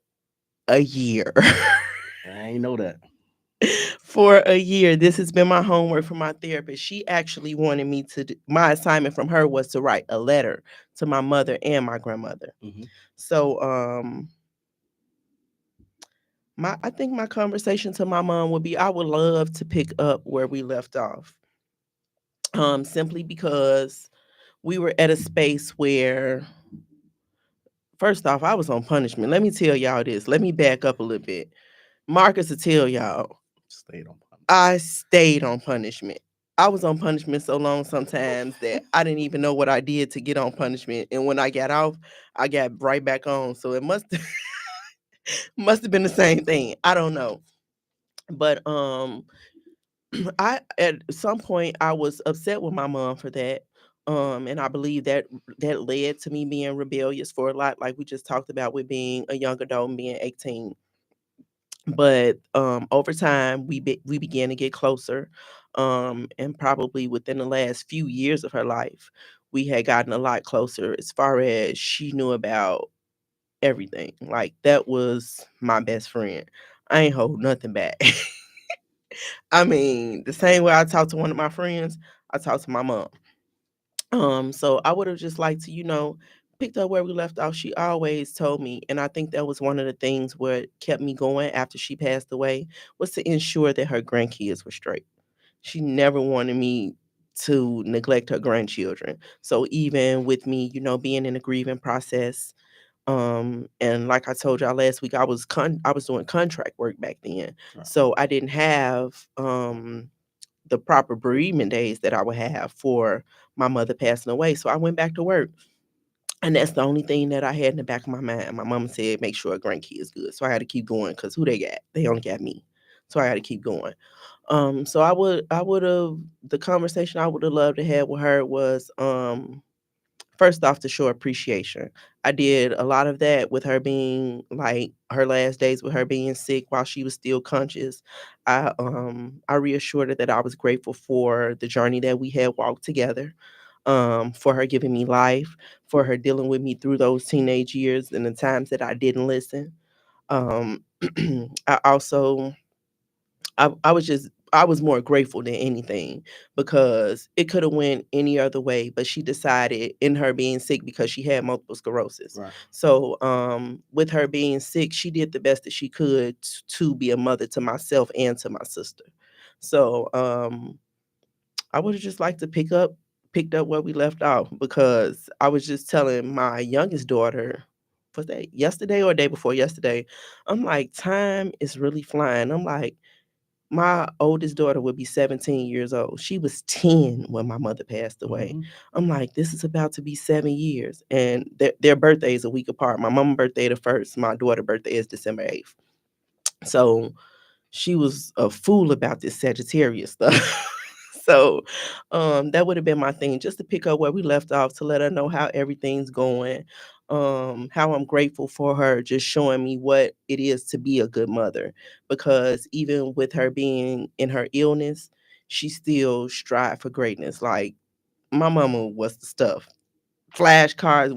Speaker 2: a year.
Speaker 1: I ain't know that.
Speaker 2: For a year, this has been my homework from my therapist. She actually wanted me to my assignment from her was to write a letter to my mother and my grandmother.
Speaker 1: Mm-hmm.
Speaker 2: So I think my conversation to my mom would be, I would love to pick up where we left off. Simply because we were at a space where, first off, I was on punishment. Let me tell y'all this. Let me back up a little bit. Marcus will tell y'all,
Speaker 1: Stayed on.
Speaker 2: I stayed on punishment. I was on punishment so long sometimes that I didn't even know what I did to get on punishment. And when I got off, I got right back on. So it must have been the same thing. I don't know. But I at some point I was upset with my mom for that. And I believe that that led to me being rebellious for a lot, like we just talked about with being a young adult and being 18. But over time we began to get closer. And probably within the last few years of her life, we had gotten a lot closer as far as she knew about everything. Like that was my best friend. I ain't hold nothing back. I mean, the same way I talk to one of my friends, I talk to my mom. So I would have just liked to, picked up where we left off. She always told me, and I think that was one of the things what kept me going after she passed away, was to ensure that her grandkids were straight. She never wanted me to neglect her grandchildren. So even with me, being in the grieving process, and like I told y'all last week, I was doing contract work back then.
Speaker 1: Right.
Speaker 2: So I didn't have the proper bereavement days that I would have for my mother passing away. So I went back to work. And that's the only thing that I had in the back of my mind. My mama said, make sure a grandkid's good. So I had to keep going because who they got? They only got me. So I had to keep going. So I would have, the conversation I would have loved to have with her was, first off, to show appreciation. I did a lot of that with her being like her last days with her being sick while she was still conscious. I reassured her that I was grateful for the journey that we had walked together, for her giving me life, for her dealing with me through those teenage years and the times that I didn't listen. Um, I also I was more grateful than anything because it could have went any other way, but she decided in her being sick because she had multiple sclerosis.
Speaker 1: Right.
Speaker 2: So with her being sick, she did the best that she could to be a mother to myself and to my sister. So I would have just liked to picked up where we left off because I was just telling my youngest daughter, was that yesterday or day before yesterday? I'm like, time is really flying. I'm like, my oldest daughter would be 17 years old. She was 10 when my mother passed away.
Speaker 1: Mm-hmm.
Speaker 2: I'm like, this is about to be 7 years. And their birthday is a week apart. My mom's birthday the 1st. My daughter's birthday is December 8th. So she was a fool about this Sagittarius stuff. So that would have been my thing, just to pick up where we left off, to let her know how everything's going, how I'm grateful for her just showing me what it is to be a good mother. Because even with her being in her illness, she still strive for greatness. Like my mama was the stuff. Flashcards.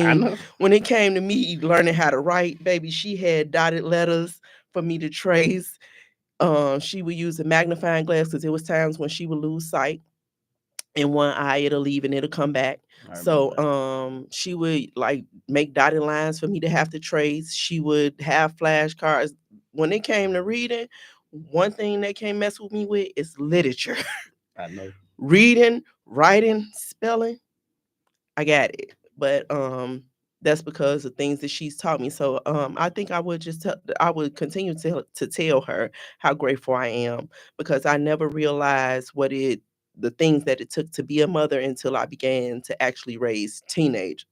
Speaker 1: I know.
Speaker 2: When it came to me learning how to write, baby, she had dotted letters for me to trace. She would use a magnifying glass because there was times when she would lose sight in one eye, it'll leave and it'll come back.
Speaker 1: I remember
Speaker 2: So
Speaker 1: that.
Speaker 2: she would like make dotted lines for me to have to trace. She would have flashcards. When it came to reading, one thing they can't mess with me with is literature.
Speaker 1: I know.
Speaker 2: Reading, writing, spelling, I got it. But that's because of things that she's taught me. So I think I would continue to tell her how grateful I am, because I never realized the things that it took to be a mother until I began to actually raise teenagers.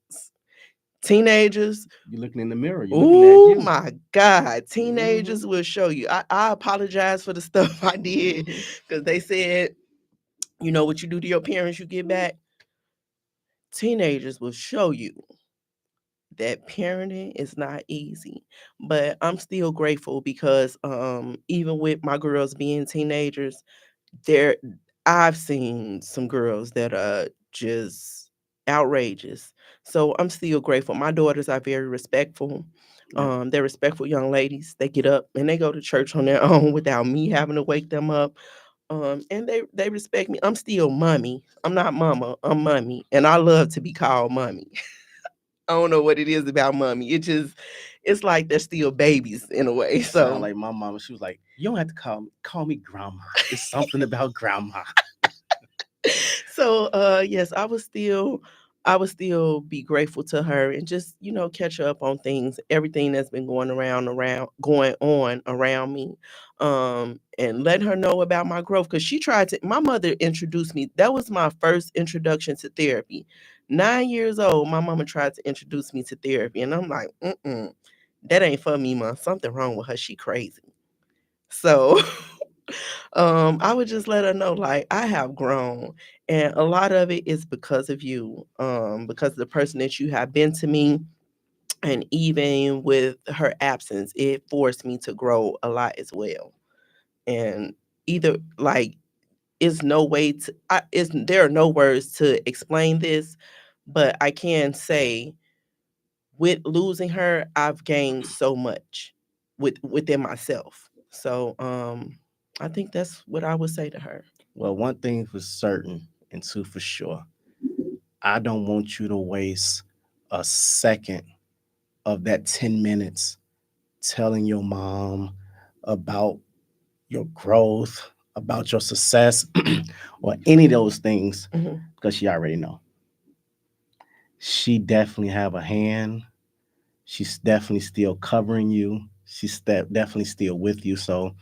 Speaker 2: Teenagers,
Speaker 1: You're looking in the mirror. You're looking at
Speaker 2: oh
Speaker 1: you.
Speaker 2: my God, teenagers
Speaker 1: Mm-hmm.
Speaker 2: will show you. I apologize for the stuff I did
Speaker 1: Mm-hmm.
Speaker 2: because they said, what you do to your parents, you get back. Teenagers will show you. that parenting is not easy, but I'm still grateful because even with my girls being teenagers, there I've seen some girls that are just outrageous. So I'm still grateful. My daughters are very respectful.
Speaker 1: Yeah.
Speaker 2: They're respectful young ladies. They get up and they go to church on their own without me having to wake them up. And they respect me. I'm still mommy. I'm not mama. I'm mommy, and I love to be called mommy. I don't know what it is about mommy. It's like they're still babies in a way.
Speaker 1: You sound
Speaker 2: So
Speaker 1: like my mama. She was like, "You don't have to call me grandma. It's something about grandma."
Speaker 2: so yes, I would still be grateful to her and just, catch up on things, everything that's been going on around me. And let her know about my growth, because my mother introduced me. That was my first introduction to therapy. 9 years old, my mama tried to introduce me to therapy, and I'm like, that ain't for me, ma. Something wrong with her. She crazy. So I would just let her know, like, I have grown, and a lot of it is because of you, because of the person that you have been to me, and even with her absence, it forced me to grow a lot as well. And either like, there are no words to explain this, but I can say with losing her, I've gained so much within myself. So I think that's what I would say to her.
Speaker 1: Well, one thing for certain and two for sure, I don't want you to waste a second of that 10 minutes telling your mom about your growth, about your success, or any of those things,
Speaker 2: Mhm.
Speaker 1: because she already know. She definitely have a hand. She's definitely still covering you. She's definitely still with you. So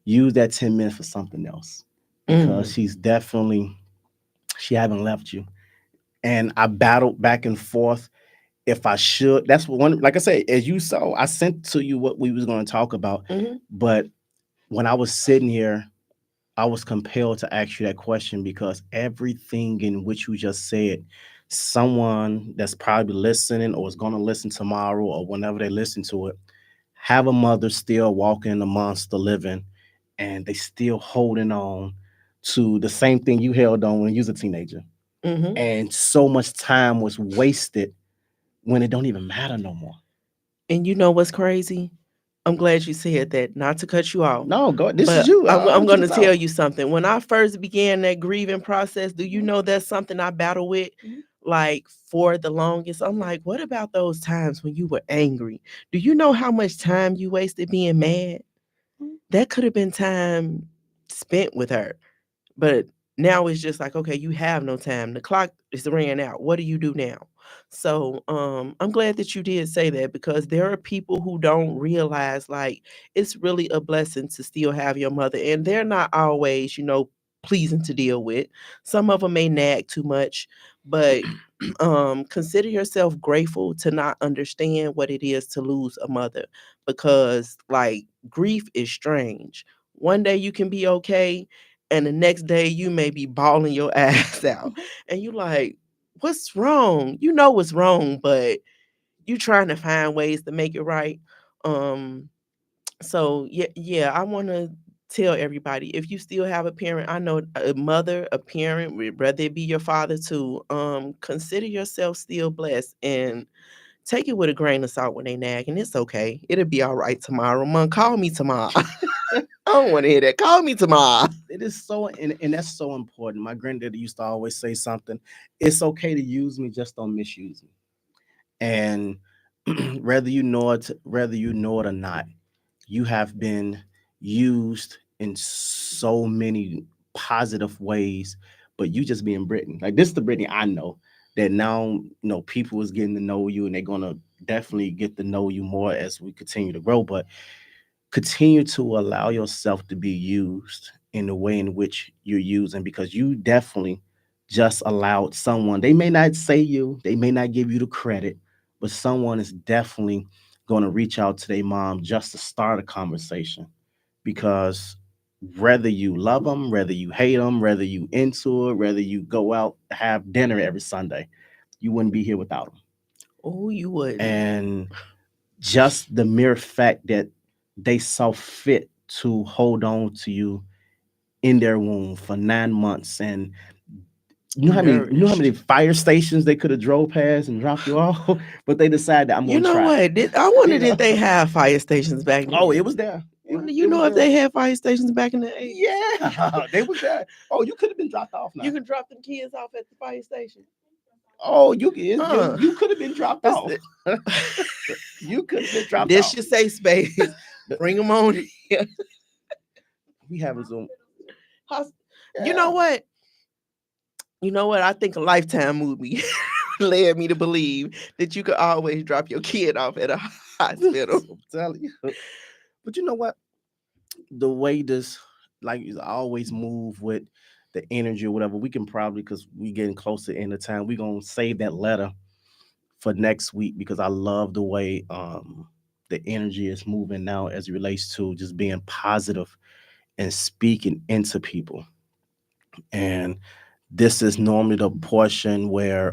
Speaker 1: use that 10 minutes for something else, because
Speaker 2: Mm.
Speaker 1: she haven't left you. And I battled back and forth if I should. That's one, like I said, as you saw, I sent to you what we was going to talk about.
Speaker 2: Mhm.
Speaker 1: But when I was sitting here, I was compelled to ask you that question, because everything in which you just said, someone that's probably listening or is going to listen tomorrow or whenever they listen to it, have a mother still walking amongst the living, and they still holding on to the same thing you held on when you was a teenager.
Speaker 2: Mhm.
Speaker 1: And so much time was wasted when it don't even matter no more.
Speaker 2: And you know what's crazy? I'm glad you said that. Not to cut you off,
Speaker 1: No, go. This is
Speaker 2: but
Speaker 1: you.
Speaker 2: I'm,
Speaker 1: I
Speaker 2: I'm
Speaker 1: want you
Speaker 2: going
Speaker 1: to
Speaker 2: to tell
Speaker 1: talk.
Speaker 2: you something. When I first began that grieving process, do you know that's something I battle with?
Speaker 1: Mhm.
Speaker 2: Like, for the longest, I'm like, what about those times when you were angry? Do you know how much time you wasted being mad? That could have been time spent with her. But now it's just like, okay, you have no time. The clock is ran out. What do you do now? So I'm glad that you did say that, because there are people who don't realize, like, it's really a blessing to still have your mother, and they're not always, pleasing to deal with. Some of them may nag too much, but consider yourself grateful to not understand what it is to lose a mother, because, like, grief is strange. One day you can be okay, and the next day you may be bawling your ass out, and you like, what's wrong? You know what's wrong, but you trying to find ways to make it right. um so yeah, I want to tell everybody, if you still have a parent, I know a mother, a parent, whether it be your father too, consider yourself still blessed, and take it with a grain of salt when they nag, and it's okay. It'll be all right tomorrow. Mom, call me tomorrow. I don't want to hear that. Call me tomorrow.
Speaker 1: It is so, and that's so important. My granddaddy used to always say something. It's okay to use me, just don't misuse me. And whether you know it or not, you have been used in so many positive ways. But you just being Brittany, like this is the Brittany I know, that now people is getting to know you, and they're gonna definitely get to know you more as we continue to grow. But continue to allow yourself to be used in the way in which you're using, because you definitely just allowed someone. They may not say you, they may not give you the credit, but someone is definitely going to reach out to their mom just to start a conversation. Because whether you love them, whether you hate them, whether you into it, whether you go out have dinner every Sunday, you wouldn't be here without them.
Speaker 2: Oh, you wouldn't.
Speaker 1: And just the mere fact that they saw fit to hold on to you in their womb for 9 months, and you know
Speaker 2: You
Speaker 1: how many
Speaker 2: nourished.
Speaker 1: fire stations they could have drove past and dropped you off, but they decided I'm
Speaker 2: You
Speaker 1: going to
Speaker 2: know
Speaker 1: try.
Speaker 2: what? I wonder
Speaker 1: You
Speaker 2: did
Speaker 1: know,
Speaker 2: they have fire stations back
Speaker 1: oh, it
Speaker 2: then?
Speaker 1: was there.
Speaker 2: Wonder
Speaker 1: It
Speaker 2: you
Speaker 1: was
Speaker 2: know if
Speaker 1: there.
Speaker 2: they had fire stations back in the 80s?
Speaker 1: Yeah, they was there. Oh, you could have been dropped off
Speaker 2: You
Speaker 1: now.
Speaker 2: can drop them kids off at the fire station.
Speaker 1: Oh,
Speaker 2: Uh,
Speaker 1: you could have been dropped
Speaker 2: this,
Speaker 1: off. You could have been dropped
Speaker 2: this
Speaker 1: off.
Speaker 2: your safe space. Bring them on here.
Speaker 1: We have a Zoom.
Speaker 2: You know
Speaker 1: Yeah.
Speaker 2: what? You know what? I think a Lifetime movie led me to believe that you could always drop your kid off at a hospital.
Speaker 1: I'm telling you. But you know what? The way this, like, is always move with the energy or whatever, we can probably, because we getting close to the end of time, we gonna save that letter for next week, because I love the way the energy is moving now as it relates to just being positive and speaking into people. And this is normally the portion where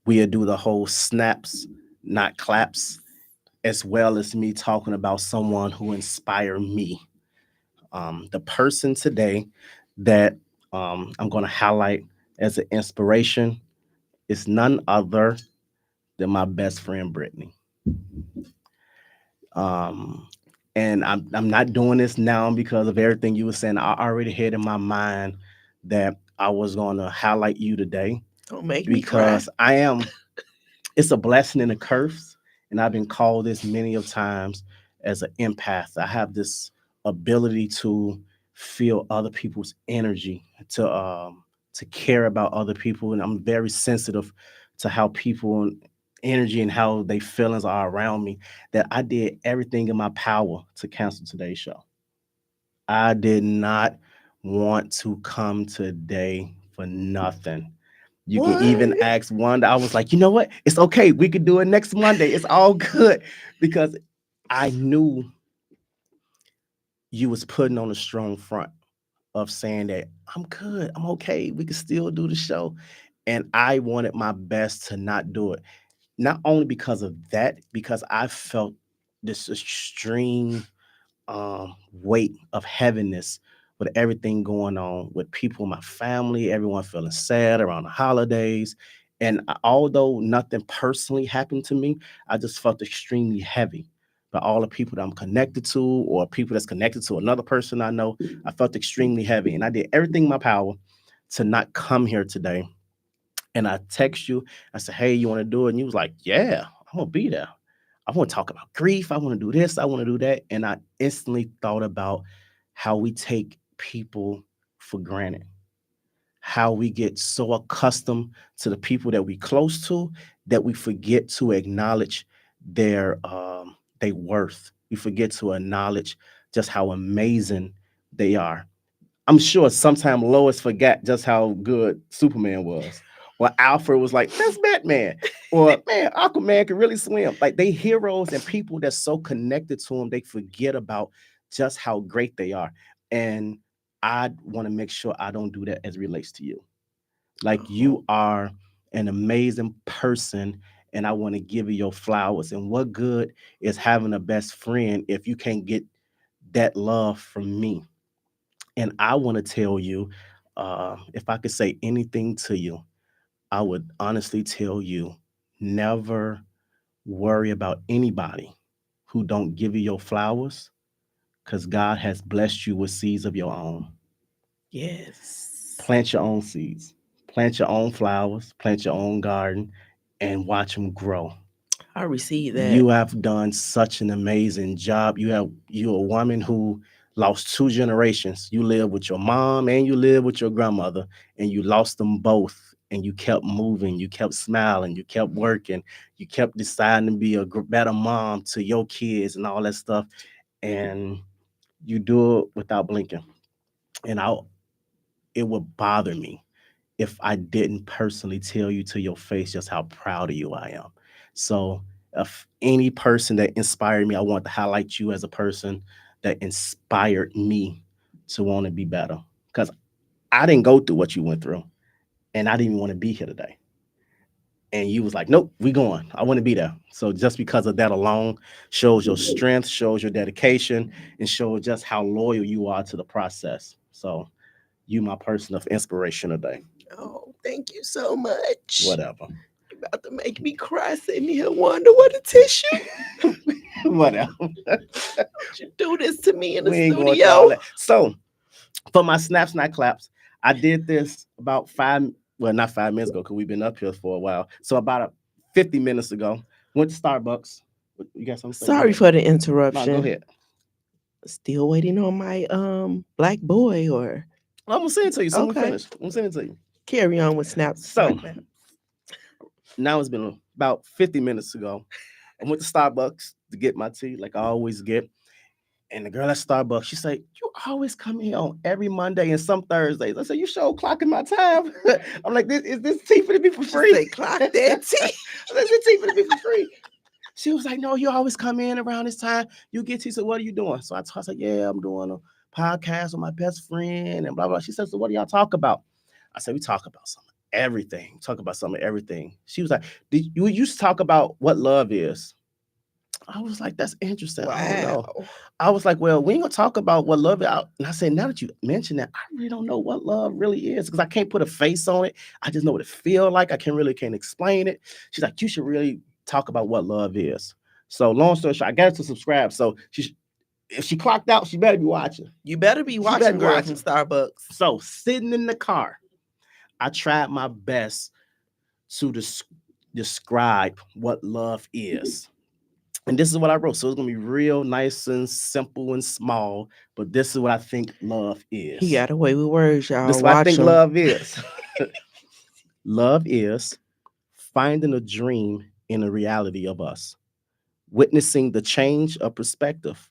Speaker 1: we do the whole snaps, not claps, as well as me talking about someone who inspired me. The person today that I'm going to highlight as an inspiration is none other than my best friend, Brittany. Um, and I'm not doing this now because of everything you were saying. I already had in my mind that I was going to highlight you today
Speaker 2: Don't make me cry.
Speaker 1: because it's a blessing and a curse. And I've been called this many of times as an empath. I have this ability to feel other people's energy, to care about other people, and I'm very sensitive to how people and energy and how they feelings are around me. That I did everything in my power to cancel today's show. I did not want to come today for nothing. You can
Speaker 2: What?
Speaker 1: even ask Wanda. I was like, you know what? It's okay. We could do it next Monday. It's all good because I knew you was putting on a strong front of saying that I'm good. I'm okay. We can still do the show. And I wanted my best to not do it. Not only because of that, because I felt this extreme weight of heaviness with everything going on with people in my family, everyone feeling sad around the holidays. And although nothing personally happened to me, I just felt extremely heavy. But all the people that I'm connected to, or people that's connected to another person I know, I felt extremely heavy. And I did everything in my power to not come here today. And I text you, I said, hey, you want to do it? And you was like, yeah, I'm going to be there. I want to talk about grief. I want to do this. I want to do that. And I instantly thought about how we take people for granted, how we get so accustomed to the people that we close to that we forget to acknowledge their worth. We forget to acknowledge just how amazing they are. I'm sure sometime Lois forgot just how good Superman was. Or Alfred was like, that's Batman. Or man, Aquaman can really swim. Like they heroes and people that's so connected to them, they forget about just how great they are. And I want to make sure I don't do that as it relates to you. Like
Speaker 2: Oh,
Speaker 1: you are an amazing person, and I want to give you your flowers. And what good is having a best friend if you can't get that love from me? And I want to tell you, if I could say anything to you, I would honestly tell you never worry about anybody who don't give you your flowers, because God has blessed you with seeds of your own.
Speaker 2: yes.
Speaker 1: Plant your own seeds, plant your own flowers, plant your own garden, and watch them grow.
Speaker 2: I received that.
Speaker 1: You have done such an amazing job. You're a woman who lost two generations. You live with your mom and you live with your grandmother, and you lost them both. And you kept moving, you kept smiling, you kept working, you kept deciding to be a better mom to your kids and all that stuff. And you do it without blinking. And it would bother me if I didn't personally tell you to your face just how proud of you I am. So, if any person that inspired me, I want to highlight you as a person that inspired me to want to be better. Because I didn't go through what you went through, and I didn't even want to be here today. and you was like, nope, we going. I want to be there. So just because of that alone shows your strength, shows your dedication, and shows just how loyal you are to the process. So you my person of inspiration today.
Speaker 2: Oh, thank you so much.
Speaker 1: Whatever.
Speaker 2: You about to make me cry sitting here wonder what a tissue.
Speaker 1: Whatever.
Speaker 2: Don't you do this to me in the
Speaker 1: We ain't going through all
Speaker 2: studio?
Speaker 1: that. So for my snaps, not claps, I did this about well, not 5 minutes ago, because we've been up here for a while. So about 50 minutes ago, went to Starbucks. You got something to say? Go
Speaker 2: Sorry
Speaker 1: ahead.
Speaker 2: for the
Speaker 1: No, go
Speaker 2: interruption.
Speaker 1: ahead.
Speaker 2: Still waiting on my black boy or
Speaker 1: I'm gonna send it to you. Soon we
Speaker 2: okay.
Speaker 1: finish. I'm gonna send it to you.
Speaker 2: Carry on with snaps.
Speaker 1: So now it's been about 50 minutes ago. I went to Starbucks to get my tea, like I always get. And the girl at Starbucks, she said, "You always come here on every Monday and some Thursdays." I said, "You show clocking my time." I'm like, "Is this tea for to be for free?"
Speaker 2: Say clock that tea.
Speaker 1: I said, "Is this tea for to be for free?" She was like, "No, you always come in around this time. You get tea." So what are you doing? So I told her, I said, "Yeah, I'm doing a podcast with my best friend and blah blah." She said, "So what do y'all talk about?" I said, "We talk about some everything. Talk about some of everything." She was like, "Did you used to talk about what love is?" I was like, "That's interesting. I don't know."
Speaker 2: Wow.
Speaker 1: I was like, "Well, we ain't gonna talk about what love is." And I said, "Now that you mention that, I really don't know what love really is because I can't put a face on it. I just know what it feel like. I can't explain it." She's like, "You should really talk about what love is." So long story short, I got her to subscribe. So if she clocked out, she better be watching.
Speaker 2: You better be
Speaker 1: She better
Speaker 2: watching
Speaker 1: be
Speaker 2: girl from
Speaker 1: watching.
Speaker 2: Starbucks.
Speaker 1: So sitting in the car, I tried my best to describe what love is. And this is what I wrote. So it's gonna be real nice and simple and small, but this is what I think love
Speaker 2: He
Speaker 1: is.
Speaker 2: got away with words,
Speaker 1: This
Speaker 2: y'all.
Speaker 1: is what I
Speaker 2: Watch
Speaker 1: think
Speaker 2: him.
Speaker 1: love is. Love is finding a dream in a reality of us, witnessing the change of perspective,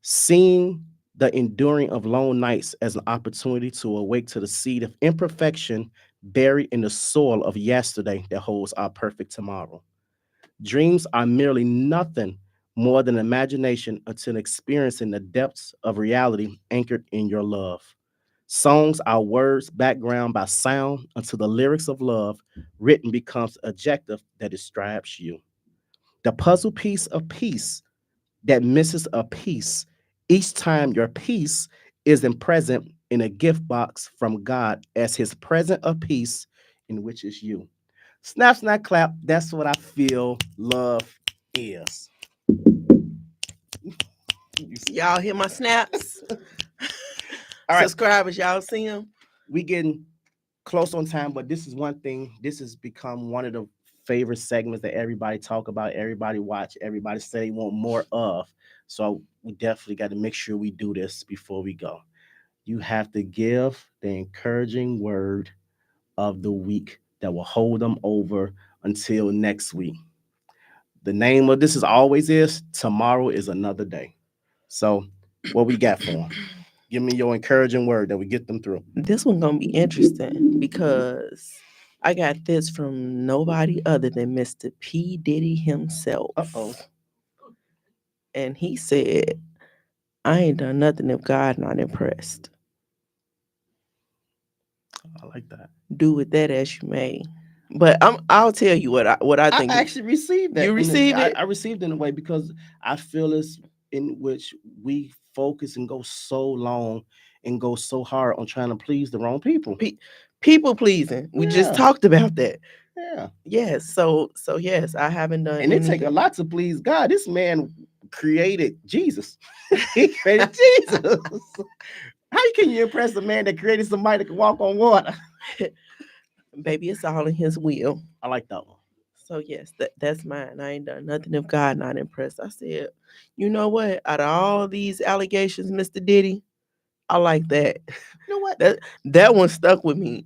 Speaker 1: seeing the enduring of long nights as an opportunity to awake to the seed of imperfection buried in the soil of yesterday that holds our perfect tomorrow. Dreams are merely nothing more than imagination until experiencing the depths of reality anchored in your love. Songs are words background by sound until the lyrics of love written becomes adjective that describes you. The puzzle piece of peace that misses a piece each time your piece isn't present in a gift box from God as his present of peace in which is you. Snap, snap, clap. That's what I feel love is.
Speaker 2: Y'all hear my snaps?
Speaker 1: All right,
Speaker 2: Subscribers, y'all see him?
Speaker 1: we getting close on time, but this is one thing. This has become one of the favorite segments that everybody talk about, everybody watch, everybody say they want more of. So we definitely got to make sure we do this before we go. You have to give the encouraging word of the week that will hold them over until next week. The name of this is always is tomorrow is another day. So what we got for them? Give me your encouraging word that we get them through.
Speaker 2: This one gonna be interesting because I got this from nobody other than Mr. P. Diddy himself.
Speaker 1: Uh-oh.
Speaker 2: And he said, I ain't done nothing if God not impressed.
Speaker 1: I like that.
Speaker 2: Do with that as you may. But I'll tell you what I
Speaker 1: I
Speaker 2: think.
Speaker 1: actually received that.
Speaker 2: You received it?
Speaker 1: I received it in a way because I feel it's in which we focus and go so long and go so hard on trying to please the wrong people.
Speaker 2: People pleasing. We just
Speaker 1: Yeah.
Speaker 2: talked about that.
Speaker 1: Yeah.
Speaker 2: Yes. So yes, I haven't done
Speaker 1: And it
Speaker 2: anything.
Speaker 1: take a lot to please God. This man created Jesus. He created Jesus. How can you impress a man that created somebody that can walk on water?
Speaker 2: Baby, it's all in his will.
Speaker 1: I like that one.
Speaker 2: So yes, that's mine. I ain't done nothing if God not impressed. I said, you know what? Out of all these allegations, Mr. Diddy, I like that.
Speaker 1: You know what?
Speaker 2: That one stuck with me.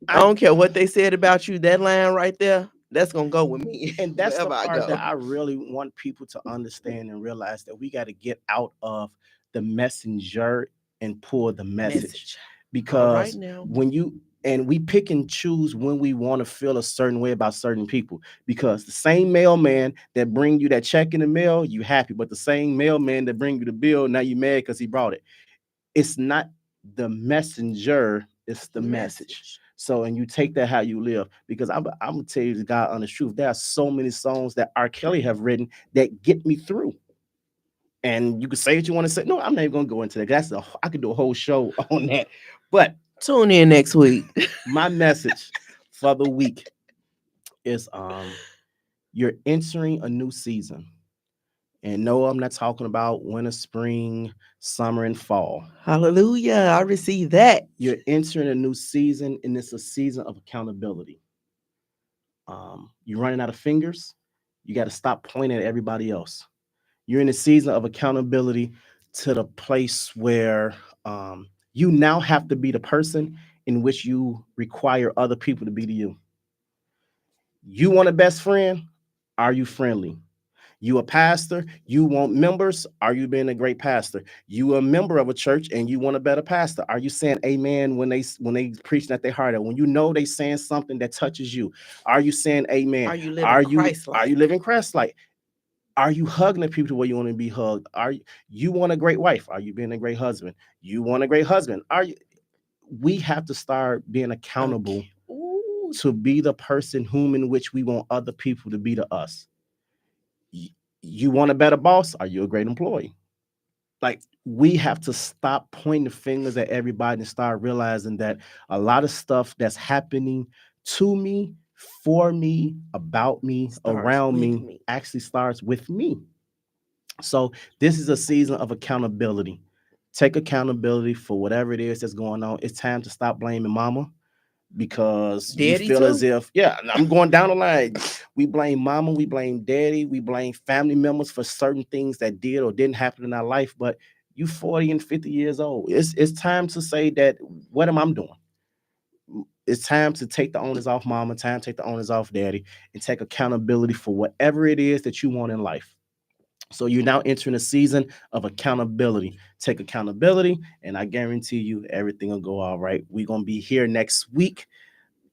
Speaker 2: I
Speaker 1: I
Speaker 2: don't care what they said about you. That line right there, that's gonna go with me.
Speaker 1: and that's the
Speaker 2: wherever I
Speaker 1: part
Speaker 2: go.
Speaker 1: that I really want people to understand and realize that we got to get out of the messenger and pull the message.
Speaker 2: All right
Speaker 1: Because
Speaker 2: now.
Speaker 1: when you and we pick and choose when we want to feel a certain way about certain people, because the same mailman that bring you that check in the mail, you happy, but the same mailman that bring you the bill, now you mad because he brought it. It's not the messenger, it's the message. So, and you take that how you live, because I'm gonna tell you the God honest truth. There are so many songs that R. Kelly have written that get me through. And you can say what you want to say. No, I'm not even gonna go into that. I could do a whole show on that. But
Speaker 2: Tune in next week.
Speaker 1: my message for the week is you're entering a new season. And no, I'm not talking about winter, spring, summer, and fall.
Speaker 2: Hallelujah. I receive that.
Speaker 1: You're entering a new season, and it's a season of accountability. You're running out of fingers. You got to stop pointing at everybody else. You're in a season of accountability to the place where you now have to be the person in which you require other people to be to you. You want a best friend? Are you friendly? You a pastor, you want members, are you being a great pastor? You a member of a church and you want a better pastor. Are you saying amen when they preaching at their heart out? When you know they saying something that touches you, are you saying amen?
Speaker 2: Are you living
Speaker 1: Are you
Speaker 2: Christ-like?
Speaker 1: living Christ like? Are you hugging the people the way you want to be hugged? You want a great wife? Are you being a great husband? You want a great husband? Are you We have to start being accountable
Speaker 2: Okay. Ooh,
Speaker 1: to be the person whom in which we want other people to be to us. You want a better boss? Are you a great employee? Like, we have to stop pointing fingers at everybody and start realizing that a lot of stuff that's happening to me, for me, about me,
Speaker 2: starts
Speaker 1: around
Speaker 2: with
Speaker 1: me
Speaker 2: me.
Speaker 1: actually starts with me. So this is a season of accountability. Take accountability for whatever it is that's going on. It's time to stop blaming mama, because you
Speaker 2: Daddy
Speaker 1: feel as
Speaker 2: too.
Speaker 1: if, yeah, I'm going down the line. We blame mama, we blame daddy, we blame family members for certain things that did or didn't happen in our life. But you 40 and 50 years old. It's time to say that, what am I doing? It's time to take the onus off mama, time to take the onus off daddy, and take accountability for whatever it is that you want in life. So you're now entering a season of accountability. Take accountability, and I guarantee you everything will go all right. We're going to be here next week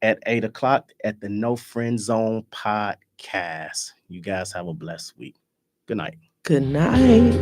Speaker 1: at 8 o'clock at the No Friend Zone podcast. You guys have a blessed week. Good night.
Speaker 2: Good night.